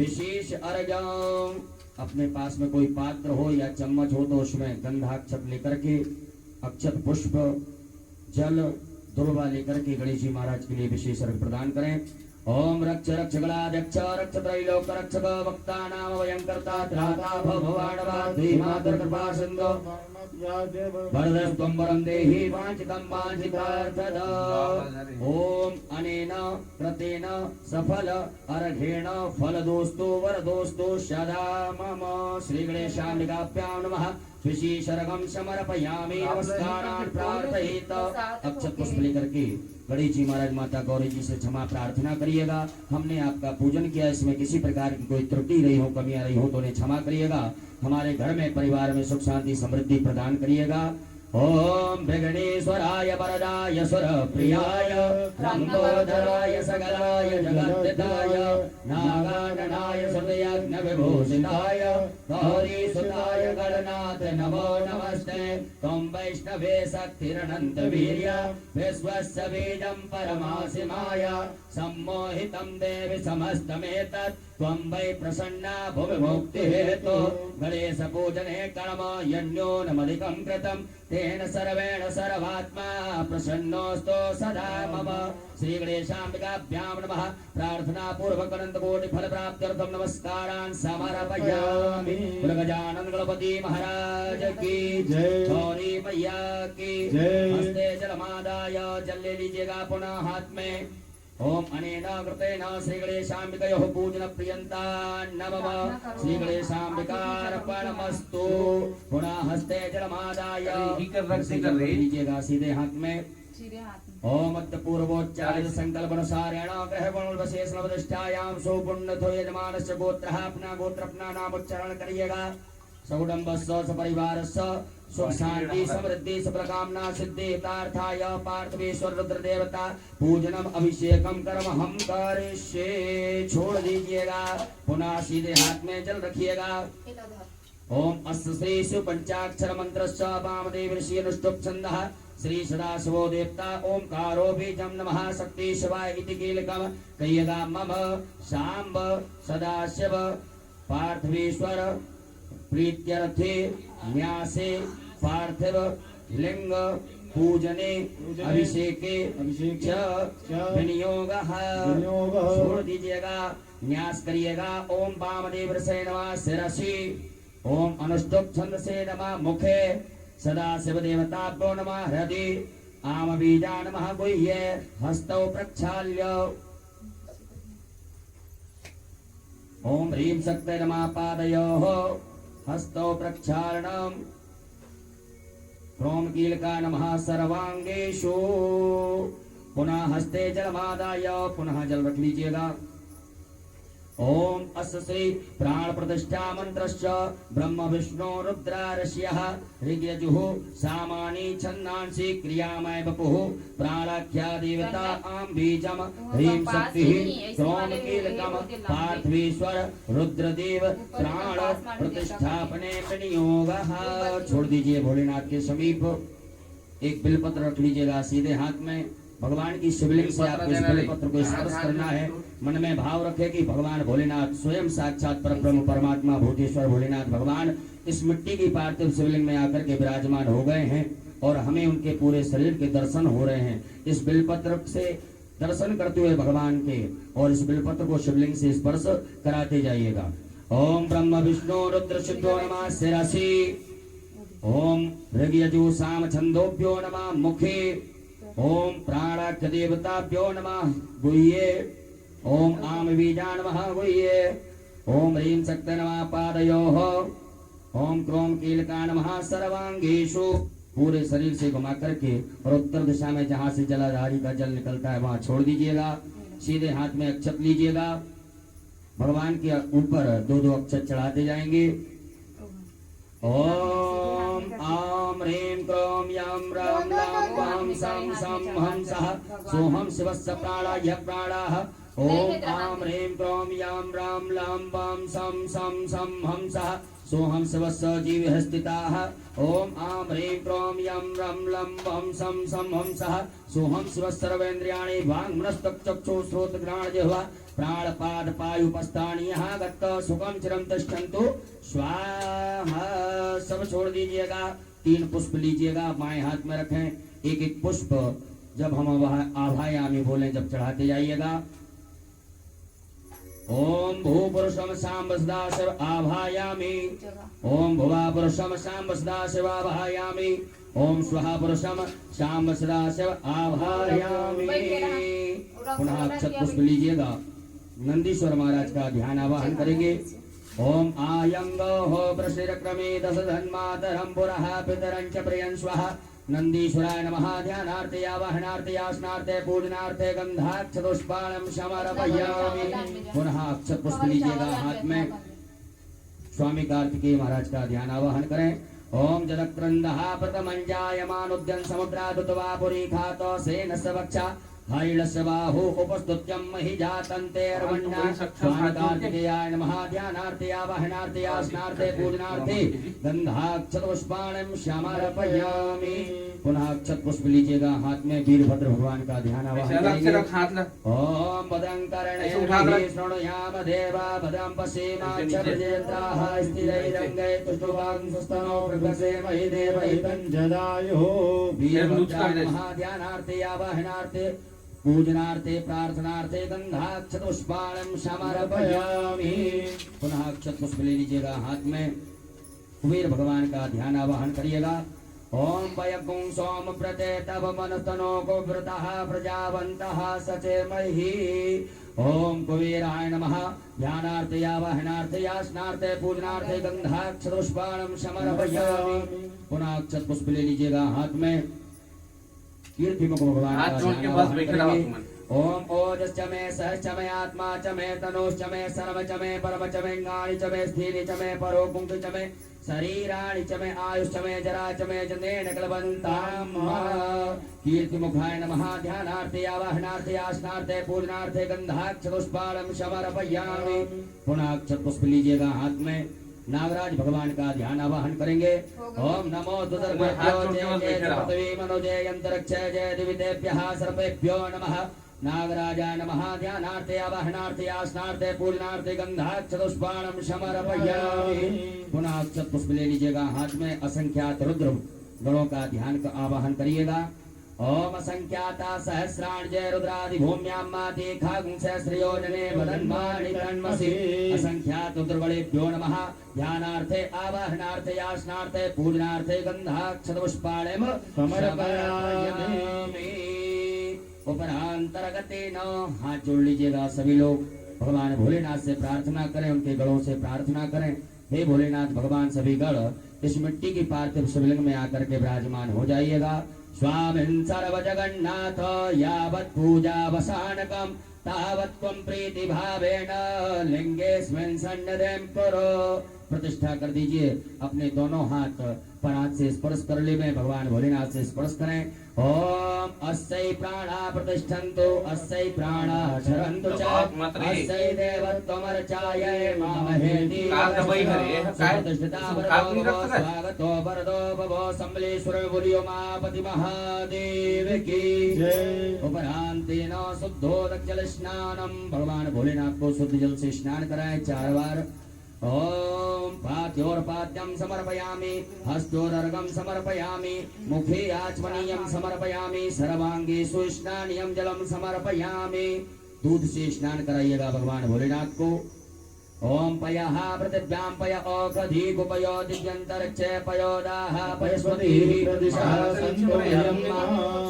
Speaker 1: विशेष अर्घ्यम् अपने पास में कोई पात्र हो या चम्मच हो तो उसमें गंधाक्षत लेकर के अक्षत पुष्प जल दुर्वा लेकर के गणेश जी महाराज के लिए विशेष अर्घ प्रदान करें ओम रक्ष रक्ष गणाध्यक्ष रक्ष त्रैलोक रक्षक वक्ता नाम वयं कर्ता त्राता भवाणवा धीमातर कृपा सिंधु वरदस्त्वं वरं देहि वाञ्छितं वाञ्छितार्थद ओम अनेन कृतेन सफल अर्घेण फलदोस्तु वरदोस्तु सदा मम श्री गणेशाम्बिकाभ्यां नमः विशेषरगम समर्पयामि नमस्कारान् प्रार्थयेत अक्षत पुष्प लेकर के गणेश जी महाराज माता गौरी जी से क्षमा प्रार्थना करिएगा। हमने आपका पूजन किया, इसमें किसी प्रकार की कोई त्रुटि रही हो, कमियां रही हो तो उन्हें क्षमा करिएगा। हमारे घर में परिवार में सुख शांति समृद्धि प्रदान करिएगा। ओम विघ्नेश्वराय वरदाय सुर प्रियाय लंबोदराय सकलाय जगद्दिताय नागाननाय हृदयज्ञ विभूषिताय गौरी सुताय गणनाथ नमो नमस्ते। त्वं वैष्णवे शक्तिरनंत वीर्य विश्वस्य बीजं परमासिमाय सम्मोहितं देवि समस्तमेतत् त्वं वै प्रसन्ना भुवि मुक्ति हेतु गणेश पूजने कर्म यन्योनमधिकं कृतं तेन सर्वेण सर्वात्मा प्रसन्नोऽस्तु सदा मम श्री गणेशाम्बिकाभ्यां नमः। प्रार्थना पूर्वक अनंत कोटि फल प्राप्त्यर्थं नमस्कारान् समर्पयामि। गजानन गणपति महाराज की जय, गौरी मैया की जय। हस्ते जलमादाय जल ले लीजिएगा पुनः हाथ में। ओम अनेन कृतेन श्री गणेशाम्बिकयोः पूजन प्रियंता नमः श्री गणेशाम्बिकार्पणमस्तु। पुनः हस्ते जलमादाय लीजिएगा सीधे हाथ में। ओम मध्य पूर्वोच्चारित संकल्पनुसारेण ग्रह गुणवशेष नवदिष्ठायां सुपुण्यथो यजमानस्य गोत्रः अपना गोत्र अपना नाम उच्चारण करिएगा। सकुटुम्बस्य सपरिवारस्य सुख शांति समृद्धि सफलकामना सिद्धितार्थाय पार्थवेश्वर रुद्र देवता पूजनम अभिषेकम कर्म हम करिष्ये। छोड़ दीजिएगा, पुनः सीधे हाथ में जल रखिएगा। ओम अस्य श्री शिव पंचाक्षर मंत्रस्य वामदेव ऋषि अनुष्टुप छंदः श्री सदाशिवो देवता ओंकारो बीजं नमः शक्ति शिवाय इति कीलकम कहिएगा। मम शांब सदाशिव पार्थवेश्वर प्रीत्यर्थे न्यासे पार्थिव लिंग पूजने अभिषेके विनियोगः। छोड़ दीजिएगा, न्यास करिएगा। ओम वामदेव ऋषे नमः शिरसि। ओम अनुष्टुप छंद से नमः मुखे। सदा शिव देवताभ्यो नमः हृदि। आम बीजा नमः गुह्ये हस्तौ प्रक्षाल्य। ओम ह्रीं शक्ते नमः पादयोः हस्तौ प्रक्षालनम्। क्रोम कीलका नमः सर्वांगेषु। पुनः हस्ते जलमादाय पुनः जल रख लीजिएगा। ओम अस्य श्री प्राण प्रतिष्ठा मंत्रस्य ब्रह्म विष्णु रुद्र ऋषयः ऋग्यजुः सामानि छन्दांसि क्रियामय बपुः प्राणाख्या देवता आम बीजम ह्रीं शक्तिः क्रोम कीलकम पार्थवेश्वर रुद्रदेव प्राण प्रतिष्ठापने विनियोगः। छोड़ दीजिए भोलेनाथ के समीप। एक बिलपत्र रख लीजिएगा सीधे हाथ में। भगवान की शिवलिंग से आपको इस बिलपत्र को स्पर्श करना है। मन में भाव रखे कि भगवान भोलेनाथ स्वयं साक्षात परब्रह्म परमात्मा भूतेश्वर भोलेनाथ भगवान इस मिट्टी की पार्थिव शिवलिंग में आकर के विराजमान हो गए हैं और हमें उनके पूरे शरीर के दर्शन हो रहे हैं। इस बिलपत्र से दर्शन करते हुए भगवान के और इस बिलपत्र को शिवलिंग से स्पर्श कराते जाइएगा। ओम ब्रह्म विष्णु रुद्र सिद्धो नमः शिरसि। ओम ऋग्यजु साम छंदोभ्यो नमः मुखे। ओम प्राणाख्य देवताभ्यो नमः गुह्ये। ओम आम बीजा नमः गुह्ये। ओम ह्रीं शक्ते नमः पादयोः। ओम क्रोम कीलका नमः सर्वांगेषु। पूरे शरीर से घुमा करके और उत्तर दिशा में जहाँ से जलाधारी का जल निकलता है वहां छोड़ दीजिएगा। सीधे हाथ में अक्षत लीजिएगा। भगवान के ऊपर दो दो अक्षत चढ़ाते जाएंगे। ओम आम ह्रीं क्रोम यम राम राम वाम सम सम हम सह सोहम शिवस्य प्राणाय प्राणाः। ओम आम ह्रीं क्रोम यम राम लाम वाम सम सम सम हम सह सोहम शिवस्य जीवः स्थिताः। ओम आम ह्रीं क्रोम यम रम लम वम सम सम हम सह सोहम शिवस्य सर्वेन्द्रियाणि वाङ् मनस्तक चक्षु श्रोत्र घ्राण जिह्वा प्राण पाद पायुपस्थानि यहाँ गत्त सुखम चिरम तिष्ठन्तु स्वाहा। सब छोड़ दीजिएगा। 3 पुष्प लीजिएगा, बाएं हाथ में रखें। एक एक पुष्प जब हम आभायामी बोले जब चढ़ाते जाइएगा। ओम भूपुरुषम सांब सदाशिव आभायामि ओम भुवा पुरुषम सांब सदाशिव आभायामि ओम स्वहा पुरुषम सांब सदाशिव आभायामि। पुनः अक्षत पुष्प लीजिएगा। नंदीश्वर महाराज का ध्यान आवाहन करेंगे। ओम आयंगो हो प्रशिरक्रमे दश धन्मातरम पुरः पितरंच प्रियं स्वः नंदीश्वराय नमः। ध्यानार्थे आवाहनार्थे आसनार्थे पूजनार्थे गंधाक्षतपुष्पाणं समर्पयामि। पुनः अक्षत पुष्प लीजिएगा हाथ में। स्वामी कार्तिकेय महाराज का ध्यान आवाहन करें। ओम जलक्रंदः प्रथमं जायमानुद्यं समुद्रादुतवा पुरी खातो सेन सवक्षा हैलसबाहु उपस्तुत्यं महि जातन्तेर्वण्णा। स्वामी कार्तिकेयाय नमः। ध्यानार्थे आवाहनार्थे आसनार्थे पूजनार्थे गंधाक्षतपुष्पाणं समर्पयामि। पुनः अक्षत पुष्प लीजिएगा हाथ में। वीरभद्र भगवान का ध्यान आवाहन करेंगे। ओम भद्रं कर्णेभिः शृणुयाम देवा भद्रं पश्येमाक्षभिर्यजत्राः स्थिरैरङ्गैः तुष्टुवांसस्तनो प्रभसेमहि देवैतं जदायुः। वीरभद्राय नमः। ध्यानार्थे आवाहनार्थे पूजनार्थे प्रार्थनार्थे गंधाक्षतपुष्पाणं समर्पयामि। पुनः अक्षत पुष्प ले लीजिएगा हाथ में। कुबेर भगवान का ध्यान आवाहन करिएगा। ओम वयकुं सोम प्रते तव मनस्तनो को व्रतः प्रजावन्तः सचेमहि। ओम कुबेराय नमः। ध्यानार्थे आवाहनार्थे आसनार्थे पूजनार्थे गंधाक्षतपुष्पाणं समर्पयामि। पुनः अक्षत पुष्प ले लीजिएगा हाथ में। कीर्तिमुख भगवान का ध्यान आवाहन करेंगे। ओम ओजश्च मे सहश्च मे आत्मा च मे तनुश्च मे सर्व च मे परम च मे गाणि च मे स्थिति च मे परो पुंक्ति च मे शरीराणि च मे आयुश्च मे जरा च मे जनेन क्लबन्ताम्। कीर्तिमुखाय नमः। ध्यानार्थे आवाहनार्थे आसनार्थे पूजनार्थे गंधाक्षतपुष्पाणं समर्पयामि। पुनः अक्षत पुष्प लीजिएगा हाथ में। नागराज भगवान का ध्यान आवाहन करेंगे। ओम नमो दुर्गभ्यो जय जय पृथ्वी मनो जय अंतरिक्ष जय दिवितेभ्यः सर्पेभ्यो नमः। नागराजाय नमः। ध्यानार्थे आवाहनार्थे आसनार्थे पूजनार्थे गंधाक्षतपुष्पाणं समर्पयामि। पुनः अक्षत पुष्प ले लीजिएगा हाथ में। असंख्यात रुद्र गणों का ध्यान का आवाहन करिएगा। ओम असंख्याता सहस्राण जय रुद्रादि भूम्यां माते खागुं सहस्रयोजने वदन्मानि तन्मसि। असंख्यात रुद्रगणेभ्यो नमः। ध्यानार्थे आवाहनार्थे आसनार्थे पूजनार्थे गंधाक्षतपुष्पाणं समर्पयामि। उपरांतरगते न हाथ जोड़ लीजिएगा सभी लोग। भगवान भोलेनाथ से प्रार्थना करें, उनके गणों से प्रार्थना करें। हे भोलेनाथ भगवान सभी गण इस मिट्टी की पार्थिव शिवलिंग में आकर के विराजमान हो जाइएगा। स्वामिन् सर्वजगन्नाथ यावत् पूजावसानकं तावत् त्वं प्रीतिभावेन लिंगेऽस्मिन् सन्निधिं कुरु। प्रतिष्ठा कर दीजिए। अपने दोनों हाथ पर हाथ से स्पर्श कर ले में भगवान भोलेनाथ से स्पर्श करें। ओम अस्यै प्राणा प्रतिष्ठन्तु अस्यै प्राणा शरन्तु च अस्यै देवत्वमर्चायै मामहेति। प्रतिष्ठिता स्वागतो वरदो भवो सम्बलेश्वर बोलियो मापति महादेव की जय। उपरांतेन शुद्धोदक जल स्नानम। भगवान भोलेनाथ को शुद्ध जल से स्नान कराएं 4 बार। ओम पाद्योर्पाद्यं समर्पयामि हस्तोदर्घं समर्पयामि मुखे आचमनीयं समर्पयामि सर्वांगे सुस्नानियं जलं समर्पयामि। दूध से स्नान कराइएगा भगवान भोलेनाथ को। ओम पयः पृथिव्यां पय औषधि गुपयो दिव्यन्तरिक्षे पयोदाः पयस्वतिः प्रदिशः सन्तोयं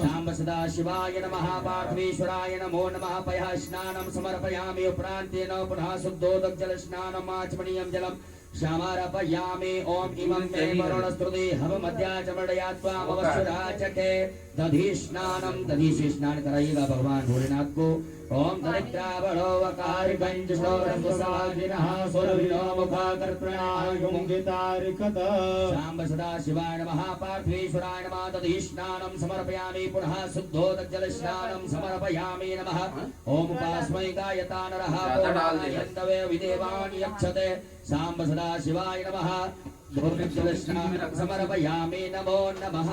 Speaker 1: सांब सदा शिवाय नमः। पार्थीश्वराय नमो नमः। पयः स्नानं समर्पयामि। उपरान्तेन पुनः शुद्धोदक जल स्नानम् आचमनीयं जलं समर्पयामि। ओम इमं मे वरुणस्तुति हवमध्याचमडया त्वामवसुराचके। दधि स्नानं। दधि से स्नान कराइएगा भगवान भोलेनाथ को। ओम दरिद्रावणो वकारिकञ्जसोरसुसागिनः सुरभिनो मुखाकर्तृणाय मुङ्गितारिकत। सांब सदा शिवाय नमः। पार्थीश्वराय नमः। दधि स्नानं समर्पयामि। पुनः शुद्धोदक जल स्नानं समर्पयामि नमः। ओम उपास्मै गायता नरः यन्तवे विदेवानि यक्षते। सांब सदा शिवाय नमः। जल स्नानं समर्पयामि नमो नमः।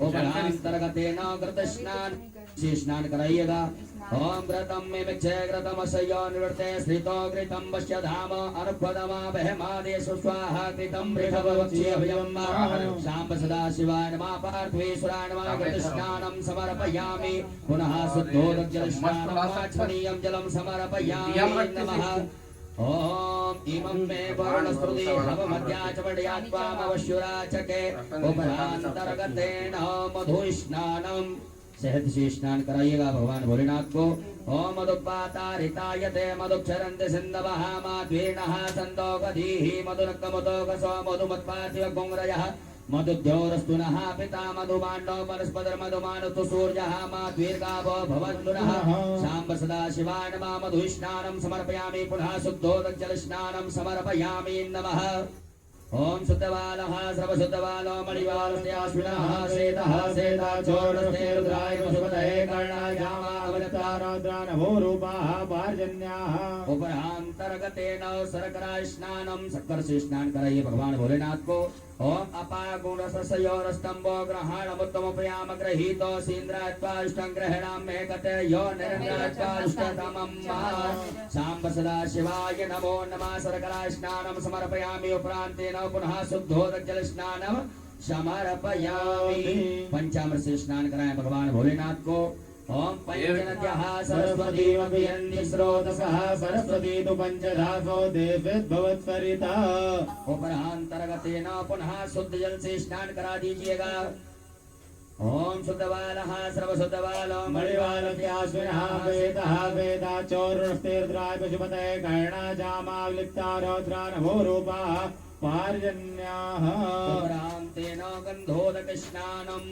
Speaker 1: उपरांतर्गतेन घृत स्नान से स्नान कराइएगा। ओम घृतं मे मिच्छे घृतमसयो निवृत्ते श्रितो घृतं वश्य धाम अनुपदमा बहमादेशु स्वाहा कृतं वृषभवक्षे अभयम्। सांब सदा शिवाय नमः। पार्थीश्वराय नमः। घृत स्नानं समर्पयामि। पुनः शुद्धोदक जल स्नानम् आचमनीयं जलं समर्पयामि नमः। ओम इमं मे वरुणस्पृति हवमध्याचमड्यात्वामवश्युराचके उपरांतर्गतेन मधुस्नानम शहद से स्नान कराइएगा भगवान भोलेनाथ को। ओम मधुपातारितायते मधुक्षरन्ते सिन्धवः माध्वीर्णः सन्दोगधीः मधुनक्कमुदोगसो मधुमत्पार्थिव गोङ्ग्रयः मधुद्योरस्तुनः पिता मधुमाण्डो वनस्पतिर्मधुमानुतु सूर्यः माध्वीर्गावो भवन्तुनः शाम्ब सदा शिवाय नमः। मधुस्नानं समर्पयामि पुनः शुद्धोदकजलस्नानं समर्पयामि नमः। ओम शुद्धवालः सर्वशुद्धवालो मणिवालस्याश्विनः श्वेतः श्वेताचोर्णस्ते रुद्राय पशुपतये कर्णायामावताराद्रानभोरूपाः पार्जन्याः। उपरांतर्गतेन शर्करा स्नानं शक्कर से स्नान कराइए भगवान भोलेनाथ को। ओम अपागुणसस्योरस्तम्भो ग्रहणमुत्तमोपयाम गृहीतो सीन्द्रात्वाष्टं ग्रहणां मे गते यो निरन्द्रात्वाष्टतमं शाम्ब सदा शिवाय नमो नमः। शर्करा स्नानं समर्पयामि उपरान्तेन पुनः शुद्धोदकजल स्नानं समर्पयामि। पंचामृत से स्नान कराएं भगवान भोलेनाथ को। ओम पंचनद्यः सरस्वतीमभियन्ति स्रोतसः सरस्वती तु पंचधासो देवेद्भवत्सरिता। उपरांतर्गतेन पुनः शुद्ध जल से स्नान करा दीजिएगा। ओम शुद्धवालः सर्वशुद्धवालो मणिवालस्याश्विनः वेदः वेदाचोर्णस्तेर्द्राय पशुपतये कर्णाजामावलिप्तारौद्रानभोरूपाः पार्जन्याः। उपरांतेन गन्धोदक स्नानम्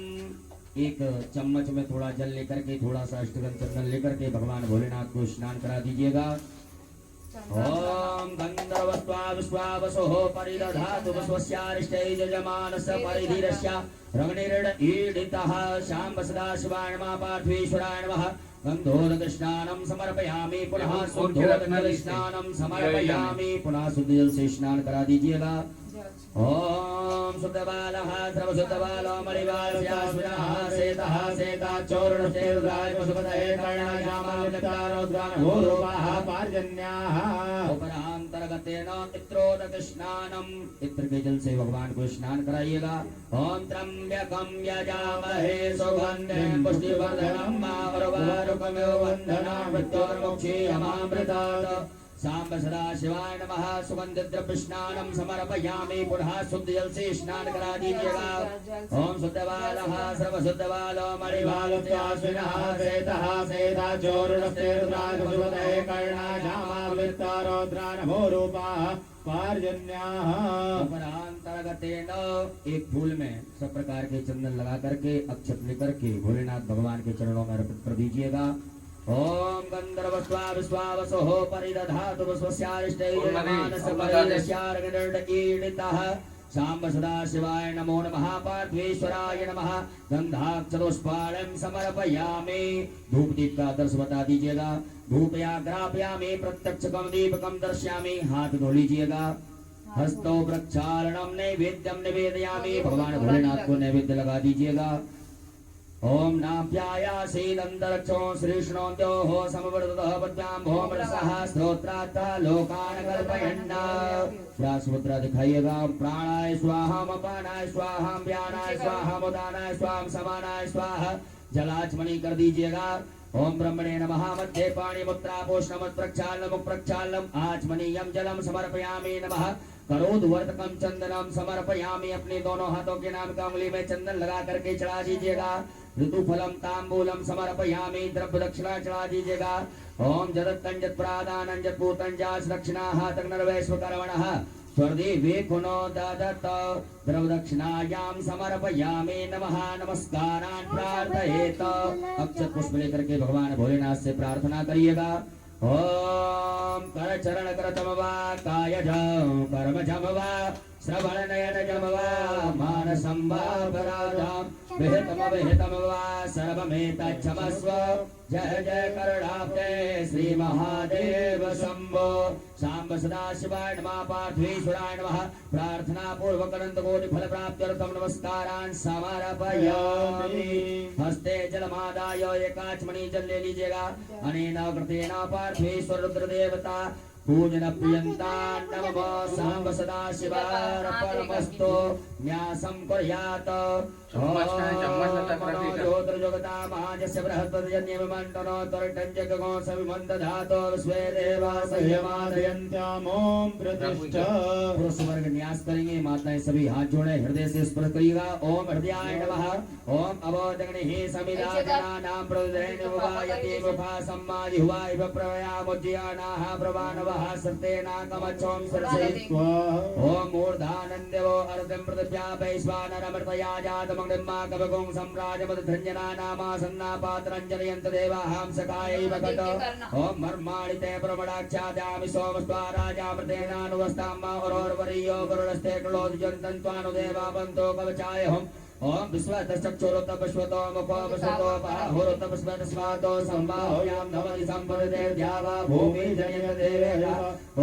Speaker 1: एक चम्मच में थोड़ा जल लेकर के थोड़ा सा अष्टगंध चंदन लेकर के भगवान भोलेनाथ को स्नान करा दीजिएगा। ओम गंधर्वस्त्वा विश्वावसोः परिदधातु स्वस्यारिष्टै यजमानस्य परिधीरस्य रमणीरण ईडितः शाम्ब सदा शिवाय नमः पार्थेश्वराय नमः। गंधोदक स्नानं समर्पयामि पुनः शुद्धोदक स्नानं समर्पयामि पुनः शुद्ध जल से स्नान करा दीजिएगा। ओम शुद्धवालः सर्वशुद्धवालो मणिवालस्याश्विनः श्वेतः श्वेताचोर्णस्तेर्द्राय पशुपतये कर्णायामावलिप्तारौद्रानभोरूपाः पार्जन्याः। उपरांतर्गतेन इत्रोदक स्नानम् इत्र के जल से भगवान को स्नान कराइएगा। ओम त्र्यंबकं यजामहे सुगन्धिं पुष्टिवर्धनं उर्वारुकमिव बन्धनान् मृत्योर्मुक्षीयमामृतात्। शाम्ब सदा शिवाय नमः। सुगंधित द्रव्य स्नानं समर्पयामि पुनः शुद्ध जल से स्नान करा दीजिएगा। ओम शुद्धवालः सर्वशुद्धवालो मणिवालस्याश्विनः श्वेतः श्वेताचोर्णस्तेर्द्राय पशुपतये कर्णाजामावलिप्तारौद्रानभोरूपाः पार्जन्याः। उपरांतर्गतेन एक फूल में सब प्रकार के चंदन लगा करके अक्षत लेकर के भोलेनाथ भगवान के चरणों में अर्पित कर दीजिएगा। ओम गंधर्वस्त्वा विश्वावसोः परिदधातु स्वस्यारिष्टै यजमानस्य परिदस्यार्गणीडितः शाम्ब सदा शिवाय नमो नमः पार्थेश्वराय नमः। गंधाक्षरोष्पाणं समर्पयामि। धूप दीप का आदर्श बता दीजिएगा। धूपयाग्रापयामि प्रत्यक्षकं दीपकं दर्शयामि। हाथ धो लीजिएगा। हस्तौ प्रक्षालनम नैवेद्यम निवेदयामि। भगवान भोलेनाथ को नैवेद्य लगा दीजिएगा। ओम नाप्यायासीदन्तरक्षो श्रीष्णोद्योः समवर्ततः पद्भ्यां भौमरसः स्तोत्रात् लोकान् कल्पयन्ना। श्वासमुद्रा दिखाइएगा। प्राणाय स्वाहा अपानाय स्वाहा व्यानाय स्वाहा उदानाय स्वाहा समानाय स्वाहा। जलाचमनी कर दीजिएगा। ओम ब्रह्मणे नमः। मध्ये पाणिमुद्रा पोषणमत् प्रक्षालनमुख प्रक्षालनम आचमनीयं जलम समर्पयामि नमः। करोद्वर्तकं चंदनम समर्पयामि। अपने दोनों हाथों के नाम का उंगली में चंदन लगा करके चढ़ा दीजिएगा। ऋतुफलम तांबूलम समर्पयामि। द्रव्य दक्षिणा चढ़ा दीजिएगा। ओम जदत्तं जत्प्रादानं जत्पूतं जास दक्षिणाः तग्नर्वैश्वकर्मणः स्वर्देवे कुनो ददत्। द्रव्य दक्षिणायां समर्पयामि नमः। नमस्कारान् प्रार्थयेत। अक्षत पुष्प लेकर के भगवान भोलेनाथ से प्रार्थना करिएगा। ओम कर चरण करतम वा कायज कर्मजम वा श्रवण नयन जम वा मानसं वा पराधं विहितम वा सर्वमेतच्छमस्व। जय जय करुणाब्धे श्री महादेव शंभो। शाम्ब सदा शिवाय नमः पार्थेश्वराय नमः। प्रार्थना पूर्वक अनंत कोटि फल प्राप्त्यर्थम नमस्कारान् समर्पयामि। हस्ते जलमादाय एकाचमणि जल ले लीजिएगा। अनेन कृतेन पार्थेश्वर रुद्र देवता पूजन प्रियन्तान्नमो सांब सदा शिवार्पणमस्तु न्यासं कुर्यात्
Speaker 2: चम्मच का है, चम्मच में तक रख दीजिए।
Speaker 1: ज्योतिर्जगतामाजस्य बृहस्पतिजन्यमिमन्त्रणो त्वरिटञ्जगो सविमन्तधातो विश्वे देवा
Speaker 3: संयमादयन्त्यामों प्रतिष्ठ
Speaker 1: पुरुष वर्ग न्यास करेंगे। माताएं सभी हाथ जोड़े हृदय से स्पर्श करिएगा। ओम हृदयाय नमः। ओम अवोदग्निः समिधा जनानां प्रदयति मुखा सम्मादि हुआ इव प्रवयामुज्जयानाः प्रवानवः सत्येनाकमच्छों सरसे ओम ऊर्धानन्द्यो अर्धं पृथिव्या वैश्वानरमृतया जातमग्निम्मा कवगुं सम्राजमदधन्यनानामा पात्रञ्जनयन्त देवाहां सखायैव कट ओम मर्माणिते प्रमणाक्षाद्यामि सोमस्वाराजामृतेनानुवस्ताम्मा औरोर्वरीयो गरुडस्ते क्लोदिजन्तन्त्वानुदेवा बन्तो कवचाय हम ओम विश्वतश्चक्षुरुतपश्वतो मुखो वसतो बाहुरुतपश्वतस्वातो सम्बाहुयां नवति सम्पदते द्यावा भूमि जनयत देवेन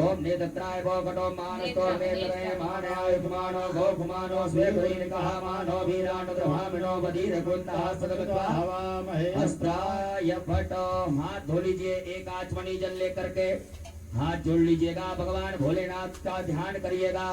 Speaker 1: ओम नेत्राय भोकटो मानस्तो नेत्रये मानयायुष्मानो गोकुमानो स्वेकुलीनिकः मानो वीरानो द्रवामिनो बधीरकुन्तः सदगत्वा हवामहे अस्त्राय भटो। हाथ धो लीजिए। एक आचमनी जल लेकर के हाथ जोड़ लीजिएगा। भगवान भोलेनाथ का ध्यान करिएगा।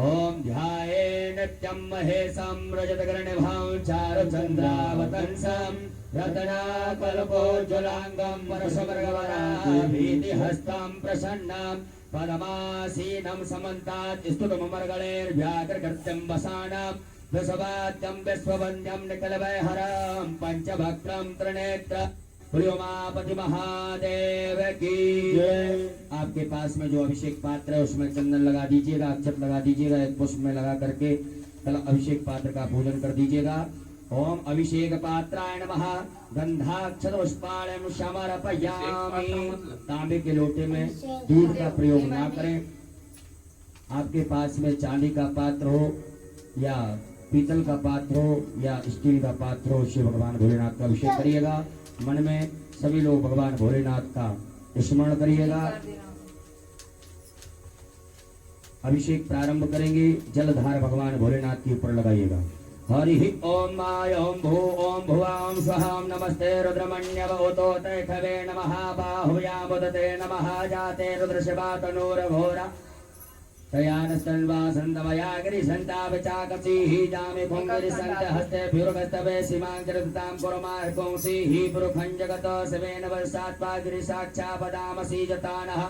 Speaker 1: ओम ध्याये नित्यं महेशं रजतगर्णिभां चारुचन्द्रावतंसं रत्नाकल्पोज्ज्वलाङ्गं परशुमृगवराभीतिहस्तं प्रसन्नं पदमासीनं समन्तात् स्तुतममर्गणैर्व्याघ्रकृत्यं वसानं वृषभाद्यं विश्ववन्द्यं निकलवैहरं पंचभक्त्रं त्रिनेत्र उमापति महादेव की जय। आपके पास में जो अभिषेक पात्र है उसमें चंदन लगा दीजिएगा, अक्षत लगा दीजिएगा। एक पुष्प में लगा करके कल अभिषेक पात्र का पूजन कर दीजिएगा। ओम अभिषेक पात्राय नमः। गंधाक्षत पुष्पाणं समर्पयामि। तांबे के लोटे में दूध का प्रयोग ना करें। आपके पास में चांदी का पात्र हो या पीतल का पात्र हो या स्टील का पात्र हो, शिव भगवान भोलेनाथ का अभिषेक करिएगा। मन में सभी लोग भगवान भोलेनाथ का स्मरण करिएगा। अभिषेक प्रारंभ करेंगे। जलधार भगवान भोलेनाथ के ऊपर लगाइएगा। हरि ओम माय ओम भू ओम भुवां स्वहं नमस्ते रुद्रमण्यवतो तैखवे नमः बाहुयामुदते नमः जाते रुद्रशिवा तनूरघोरा तयानस्तन्वासन्दमया गिरिसन्तापचाकसीः जामे पुङ्गिरिसन्त हस्ते भ्युर्गस्तवे सीमाङ्किरतां कुर्मार्कुंसीः पुरुखं जगत सवेन वर्षात्वा गिरिसाक्षापदामसि जतानः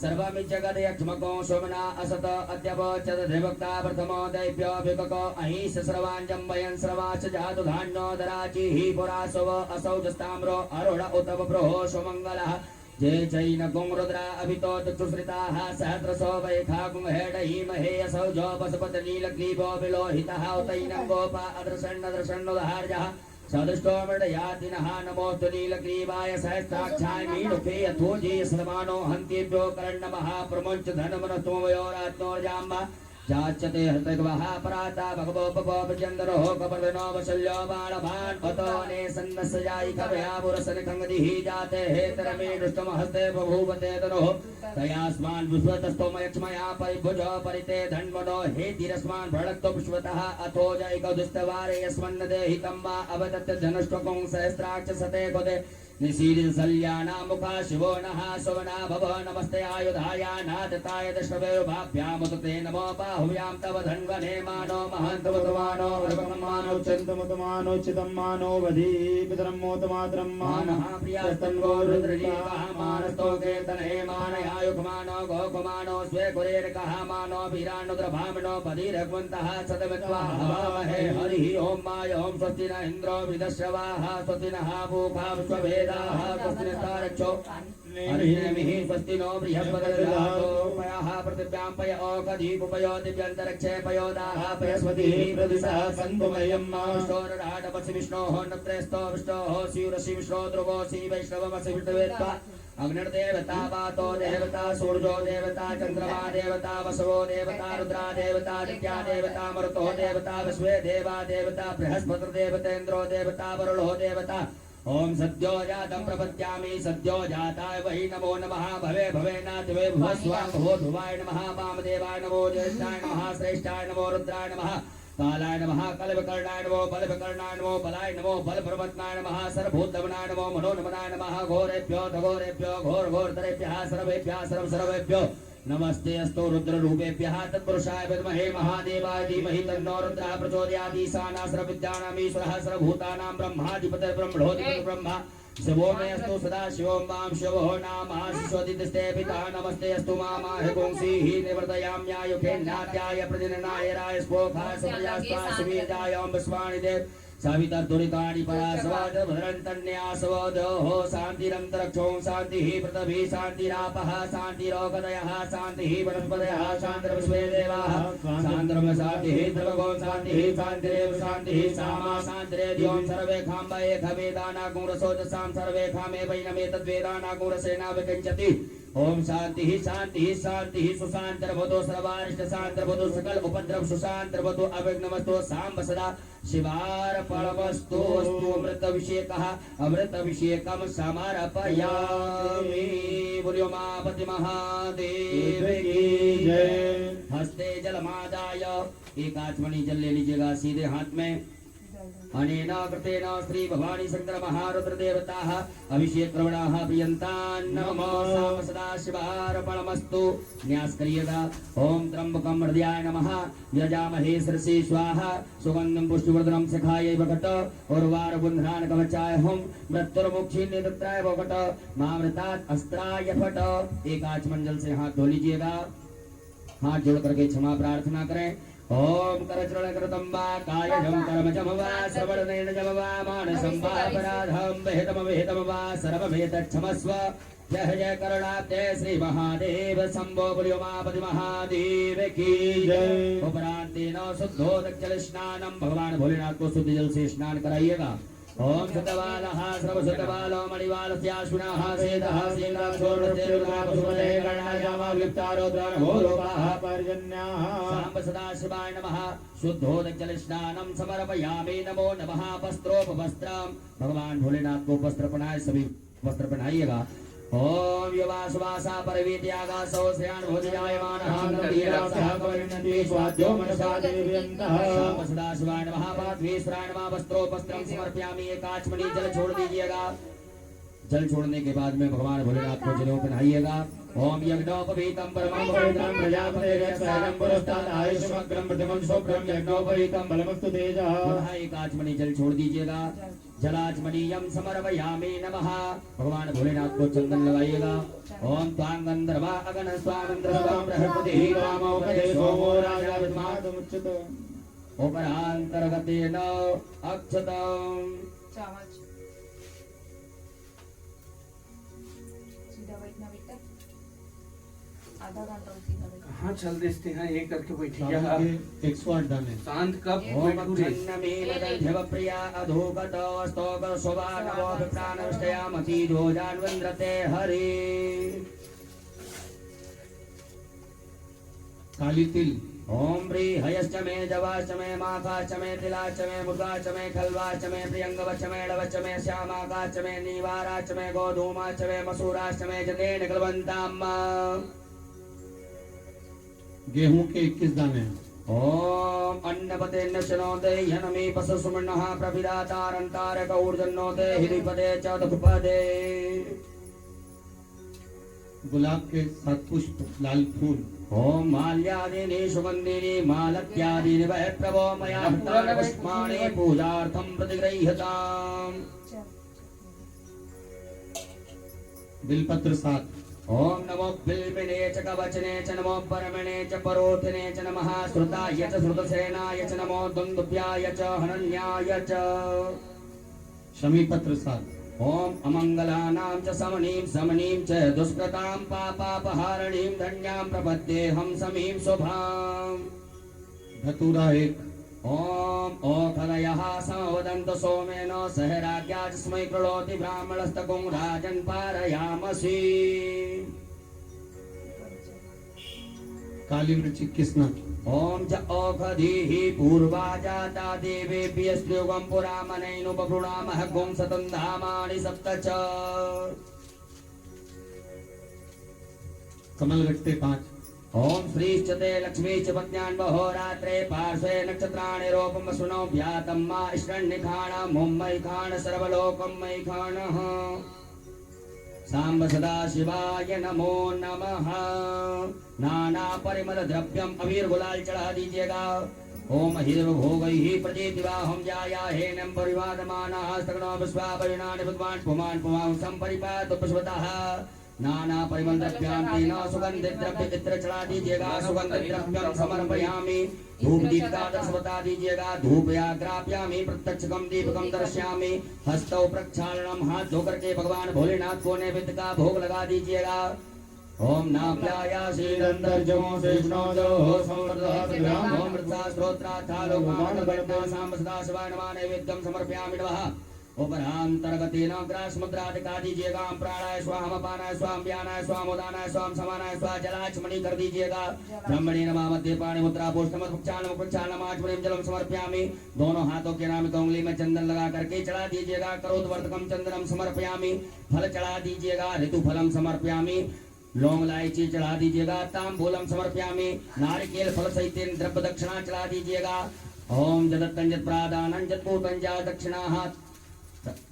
Speaker 1: सर्वमिज्जगदयक्ष्मको सोमना असत अद्यवचद देवक्ता प्रथमो दैव्योऽभिकको अहिंस सर्वाञ्जं वयं सर्वाच जातु धान्यो दराचिः पुरासव असौ जस्ताम्रो अरुण उत प्रोहो सोमङ्गलः जय जैन गुं रुद्रा अभितो चक्षुश्रिताः सहस्रशो वैखा गुं हेडहि महे असौ जो पशुपत नीलग्रीवो विलोहितः उतैनं गोपा अदृशन्नदृशन्नुदहार्यः सदृष्टो मृडयातिनः नमोऽस्तु नीलग्रीवाय सहस्राक्षाय मीढुके यथोजे सर्वाणो हन्तेभ्यो करण्णमः प्रमुञ्च धनमनस्तोमयोरात्मोर्जाम्बा जाच्यते हृतग्वः पराता भगवोपगोपचन्द्रो कपर्दनो वशल्यो बाणभान् अतोने सन्नस्यायि कवयापुरसनिखङ्गदिः जाते हेतरमे दुष्टमहस्ते बभूवते तनोः तयास्मान् विश्वतस्तोमयक्ष्मया परिभुजो परिते धन्वनो हेतिरस्मान् भृणक्तो विश्वतः अथो जैकदुस्तवारे यस्मन्नदेहि तं वा अवदत्त धनुष्टकुं सहस्राक्षसते गोदे निशीलिसल्याना मुखा शिवो नः सुवना भव नमस्ते आयुधाया नाथताय दशवेरुभाभ्यामुते नमो बाहुव्यां तव धन्वने मानो महन्तवतमानो वरवमानो चन्तमुतमानो चिदम्मानो वधी पितरं मोतमातरं मानः प्रियस्तन्वो रुद्रजीवः मानस्तो कीर्तने मानयायुक्मानो गोकुमानो स्वे कुरेरकः मानो वीरानुद्रभामिनो बधिरग्वन्तः सदवित्वा हवामहे हरिः ओं माय ओं स्वस्ति न इन्द्रो विदश्रवाः स्वस्ति नः पूषा विश्ववेदाः स्वस्ति नस्तारक्षो हरिः स्वस्ति नो बृहस्पतिर्दधातु पयः पृथिव्यां पय ओकधीपुपयो दिव्यन्तरिक्षे पयोदाः बृहस्पतिः प्रदिशः सन्धुमयं माष्टोरराडपसि विष्णोः नप्रेस्तो विष्णोः शिवरसि विष्णो ध्रुवोऽसि वैष्णवमसि विष्णुवेत्वा अग्निर्देवता वातो देवता सूर्यो देवता चन्द्रमा देवता वसवो देवता रुद्रा देवता दित्या देवता मरुतो देवता विश्वे देवा देवता बृहस्पतिर्देवतेन्द्रो देवता वरुणो देवता ओम सद्यो जातं प्रपद्यामि सद्यो जाताय वै नमो नमः भवे भवेनाथ वे भवस्वां भवो ध्रुवाय नमः वामदेवाय नमो ज्येष्ठाय नमः श्रेष्ठाय नमो रुद्राय नमः कालाय नमः कलविकर्णाय नमो बलविकर्णाय नमो बलाय नमो बलप्रवत्नाय नमः सर्वभूतगमनाय नमो मनोनमनाय नमः घोरेभ्यो घोरतरेभ्यः सर्वेभ्यो नमस्ते अस्तु रुद्ररूपेभ्यः तत्पुरुषाय विद्महे महादेवाय धीमहि तन्नो रुद्रः प्रचोदयात् ईशानः सर्वविद्यानामीश्वरः सर्वभूतानां ब्रह्माधिपतिर्ब्रह्मणोऽधिपतिर्ब्रह्मा शिवो मे अस्तु सदा शिवों वां शिवो नाम शिशोदितस्ते पिता नमस्ते अस्तु मामाह पुंसीः निवर्तयाम्यायुखेन्नात्याय प्रतिदिनाय स्पोखाय सुप्रजास्त्वा सुवीर्याय ओं विश्वाणि देव सावितर्दुरितानि परासवाद भद्रन्तन्यासवदोः शान्तिरन्तरिक्षों शान्तिः पृथिवी शान्तिरापः शान्तिरोगदयः शान्तिः वनस्पतयः शान्तिर्विश्वे देवाः शान्तिर्म शान्तिः ध्रुवगो शान्तिः शान्तिरेव शान्तिः सामा शान्तिरेद्यों सर्वे खाम्बये खवेदानागुणसोजसां सर्वे खामे वैनमेतद्वेदानागुणसेना विकञ्चति ओम शांति शांति शांति सुशांतिर्भवतु सर्वारिष्ट शांतिर्भवतु सकल उपद्रव सुशांतिर्भवतु अविघ्नमस्तु सांब सदा शिवार्पणमस्तु अस्तु अमृतभिषेकं समर्पयामि। बोलो उमापति महादेव की जय। हस्ते जलमादाय एक आचमनी जल ले लीजिएगा सीधे हाथ में। अनेन कृतेन श्री भवानी शंकर महारुद्र देवताः अभिषेक क्रमणाः प्रियन्तान् नमो साम सदा शिवार्पणमस्तु। न्यास करिएगा। ओम त्र्यंबकं हृदयाय नमः यजामहे सरसी स्वाहा सुगंधं पुष्टिवर्धनम सखायै वकट उर्वार बुन्ध्रान कवचाय हम मृत्युर्मुक्षीन्य दत्ताय वकट मामृतात् अस्त्राय फट। एक आचमन जल से हाथ धो लीजिएगा। हाथ जोड़ करके क्षमा प्रार्थना करें। ओम करचरण कृतं वा कायजं कर्मजं वा श्रवणेन वा मानसं वा अपराधं विहितं वा सर्वमेतच्छमस्व। जय जय करुणाब्दे श्री महादेव शंभो। बोलो उमापति महादेव की जय। उपरांतेन शुद्धोदक जल स्नानम भगवान भोलेनाथ को शुद्ध जल से स्नान कराइएगा। ओम शुद्धबालः सर्वशुद्धबालो मणिवालस्याश्विनः सेदः सेनाक्षोर्वतेरुगापशुमते गणायामाविप्तारोद्रानभोरोपाः पर्जन्याः। सांब सदाशिवाय नमः। शुद्धोदक जल स्नानम समर्पयामि। नमो नमः। वस्त्रोपवस्त्रम भगवान भोलेनाथ को वस्त्र पहनाए। सभी वस्त्र पहनाइएगा। ओम युवासुवासा परवीत्यागासो श्रेयान् भोजयायमानः नन्दीरासः कवरिणन्ति स्वाद्यो मनसा देव्यन्तः। शाम सदाशिवाय नमः। पाद्वीश्वराय नमः। वस्त्रोपस्त्रं समर्पयामि। एक आचमनी जल छोड़ दीजिएगा। जल छोड़ने के बाद में भगवान भोलेनाथ को जलों पहनाइएगा। ओम यज्ञोपवीतं परमं पवित्रं प्रजापतिर्यस्सहनं पुरस्तात् आयुष्मग्रं प्रथमं शुभ्रं यज्ञोपवीतं बलमस्तु तेजः। एक आचमनी जल छोड़ दीजिएगा। जलाचमनीयं समर्पयामि। नमः। भगवान भोलेनाथ को चंदन लगाइएगा। ओम त्वां गंधर्वा अगन स्वामिन्द्रस्वां बृहस्पतिः वामोपदे सोमो राजा विद्मादमुच्यत। उपरांतर्गतेन अक्षतम्।
Speaker 2: कहाँ चल देते हैं ये करके बैठी जा।
Speaker 3: 108 दाने
Speaker 2: शांत कब
Speaker 1: ओम छन्नमेव प्रिया अधोगत स्तोक शोभानवो विप्राणविष्टयामति जोजान्वन्द्रते हरि।
Speaker 3: काली तिल।
Speaker 1: ओम ब्रीहयश्च मे जवाश्च मे माखाश्च मे तिलाश्च मे मुद्गाश्च मे खल्वाश्च मे प्रियंगवश्च मे डवश्च मे श्यामाकाश्च मे नीवाराश्च मे गोधूमाश्च मे मसूराश्च मे जतेन कलवन्ताम्।
Speaker 3: गेहूं के 21 दाने।
Speaker 1: ओम अन्नपते नशनोते यनमे पशुसुमन्नः प्रविदातारन्तारक ऊर्जन्नोते हृदिपदे च दुःखपदे।
Speaker 3: गुलाब के 7 पुष्प लाल फूल।
Speaker 1: ओम माल्यादीनि सुगन्धिनि मालत्यादीनि वै प्रभो मया पुष्पाणि पूजार्थं प्रतिगृह्यताम्।
Speaker 3: बिलपत्र 7।
Speaker 1: ओम नमो बिल्बिने च कवचने च नमो परमणे च परोथिने च नमः श्रुताय च श्रुतसेनाय च नमो दुन्दुभ्याय च हनन्याय च।
Speaker 3: शमीपत्र 7।
Speaker 1: ओम अमंगलानां च समनीं च दुष्कृतां पापापहारणीं धन्यां प्रपद्येऽहं समीं शुभाम्।
Speaker 3: धतूरा 1।
Speaker 1: ओम ओखलयः समवदन्तु सोमेन सह राज्ञा स्मै कृणोति ब्राह्मणस्तकुं राजन् पारयामसि।
Speaker 3: काली मिर्च 21 नग।
Speaker 1: ओम च ओखधीः पूर्वा जाता देवेभ्यस्त्युगं पुरामनैनुपगृणामः गुं सतं धामानि सप्त च।
Speaker 3: कमलगट्टे 5।
Speaker 1: ओम श्रीश्चते लक्ष्मीश्च पत्न्यान् बहोरात्रे पार्श्वे नक्षत्राणि रूपं वसुनो व्यातं मा इष्टन्निखाण मुम्मै खाण सर्वलोकं मयि खाणः सांब सदा शिवाय नमो नमः। नाना परिमल द्रव्यम अबीर गुलाल चढ़ा दीजिएगा। ओम हिरव भोगैः प्रजेतिवाहं जायाहेनं परिवादमानः स्तग्नो विश्वापरिणानि भगवान् पुमान् पुमां संपरिपात पुष्पतः। नाना परिमल द्रव्यां तेन सुगंधित द्रव्य इत्र चढ़ा दीजिएगा। सुगंधित द्रव्यम समर्पयामि। धूप दीप का दर्श बता दीजिएगा। धूप या ग्राप्यामि प्रत्यक्षकम दीपकम दर्शयामि। हस्तौ प्रक्षालनम हाथ धोकर के भगवान भोलेनाथ को नैवेद्य का भोग लगा दीजिएगा। ओम नाप्यायासीदंतर्जमो शेषनोदो समर्दहस्भ्याम ओम मृत्सा स्तोत्रार्थालोकमान गणपति सांब सदा शिवाय नमः नैवेद्यम समर्पयामि नमः। उपरांतर्गतेन ग्रास मुद्रा दिखा दीजिएगा। प्राणाय स्वाम अपानाय स्वाम व्यानाय स्वाम उदानाय स्वाम समानाय स्वा जलाचमणि कर दीजिएगा। ब्रह्मणे नमः मध्य पाणि मुद्रा पोष्टमत प्रक्षालनम आचमनीम जलम समर्पयामि। दोनों हाथों के नाम उंगली में चंदन लगा करके चढ़ा दीजिएगा। करोद्वर्तकम चंदनम समर्पयामि। फल चढ़ा दीजिएगा। ऋतु फलम समर्पयामि। लौंग इलायची चढ़ा दीजिएगा। तांबूलम समर्पयामि। नारिकेल फल सहित द्रव्य दक्षिणा चढ़ा दीजिएगा। ओम जदत्तंजत प्रादानं जत्पूतंजा दक्षिणाः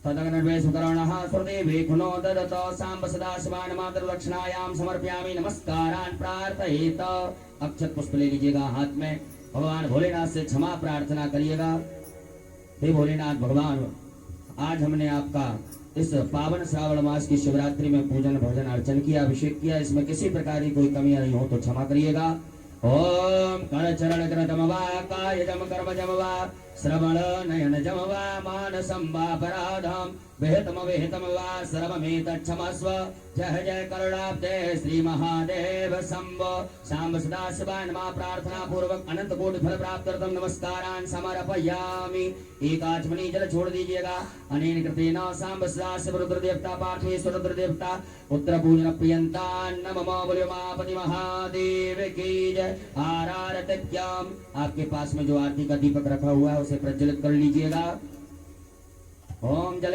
Speaker 1: तदग्नर्वेशकरणः सुरदेवे खुनो ददत सांब सदा शिवाय मातृ दक्षिणायां समर्पयामि। नमस्कारान् प्रार्थयेत। अक्षत पुष्प ले लीजिएगा हाथ में। भगवान भोलेनाथ से क्षमा प्रार्थना करिएगा। हे भोलेनाथ भगवान, आज हमने आपका इस पावन श्रावण मास की शिवरात्रि में पूजन भजन अर्चन किया, अभिषेक किया। इसमें किसी प्रकार की कोई कमियां नहीं हो तो क्षमा करिएगा। ओम कर चरण कृतम वा कायजम कर्मजम वा श्रवण नयन जम वा मानसं वा पराधम विहितम वा सर्वमेतच्छमस्व। जय जय करुणाब्दे श्री महादेव शंभो। सांब सदा शिवाय नमः प्रार्थना पूर्वक अनंत कोटि फल प्राप्त करतम नमस्कारान् समर्पयामि। एक आचमनी जल छोड़ दीजिएगा। अनेन कृतेन सांब सदा शिव रुद्र देवता पार्थेश्वर रुद्र देवता उत्तर पूजन प्रियंता नमः बोलो उमापति महादेव की जय। आरारतिक्यम आपके पास में जो आरती का दीपक रखा हुआ है उसे प्रज्वलित कर लीजिएगा। ओम जल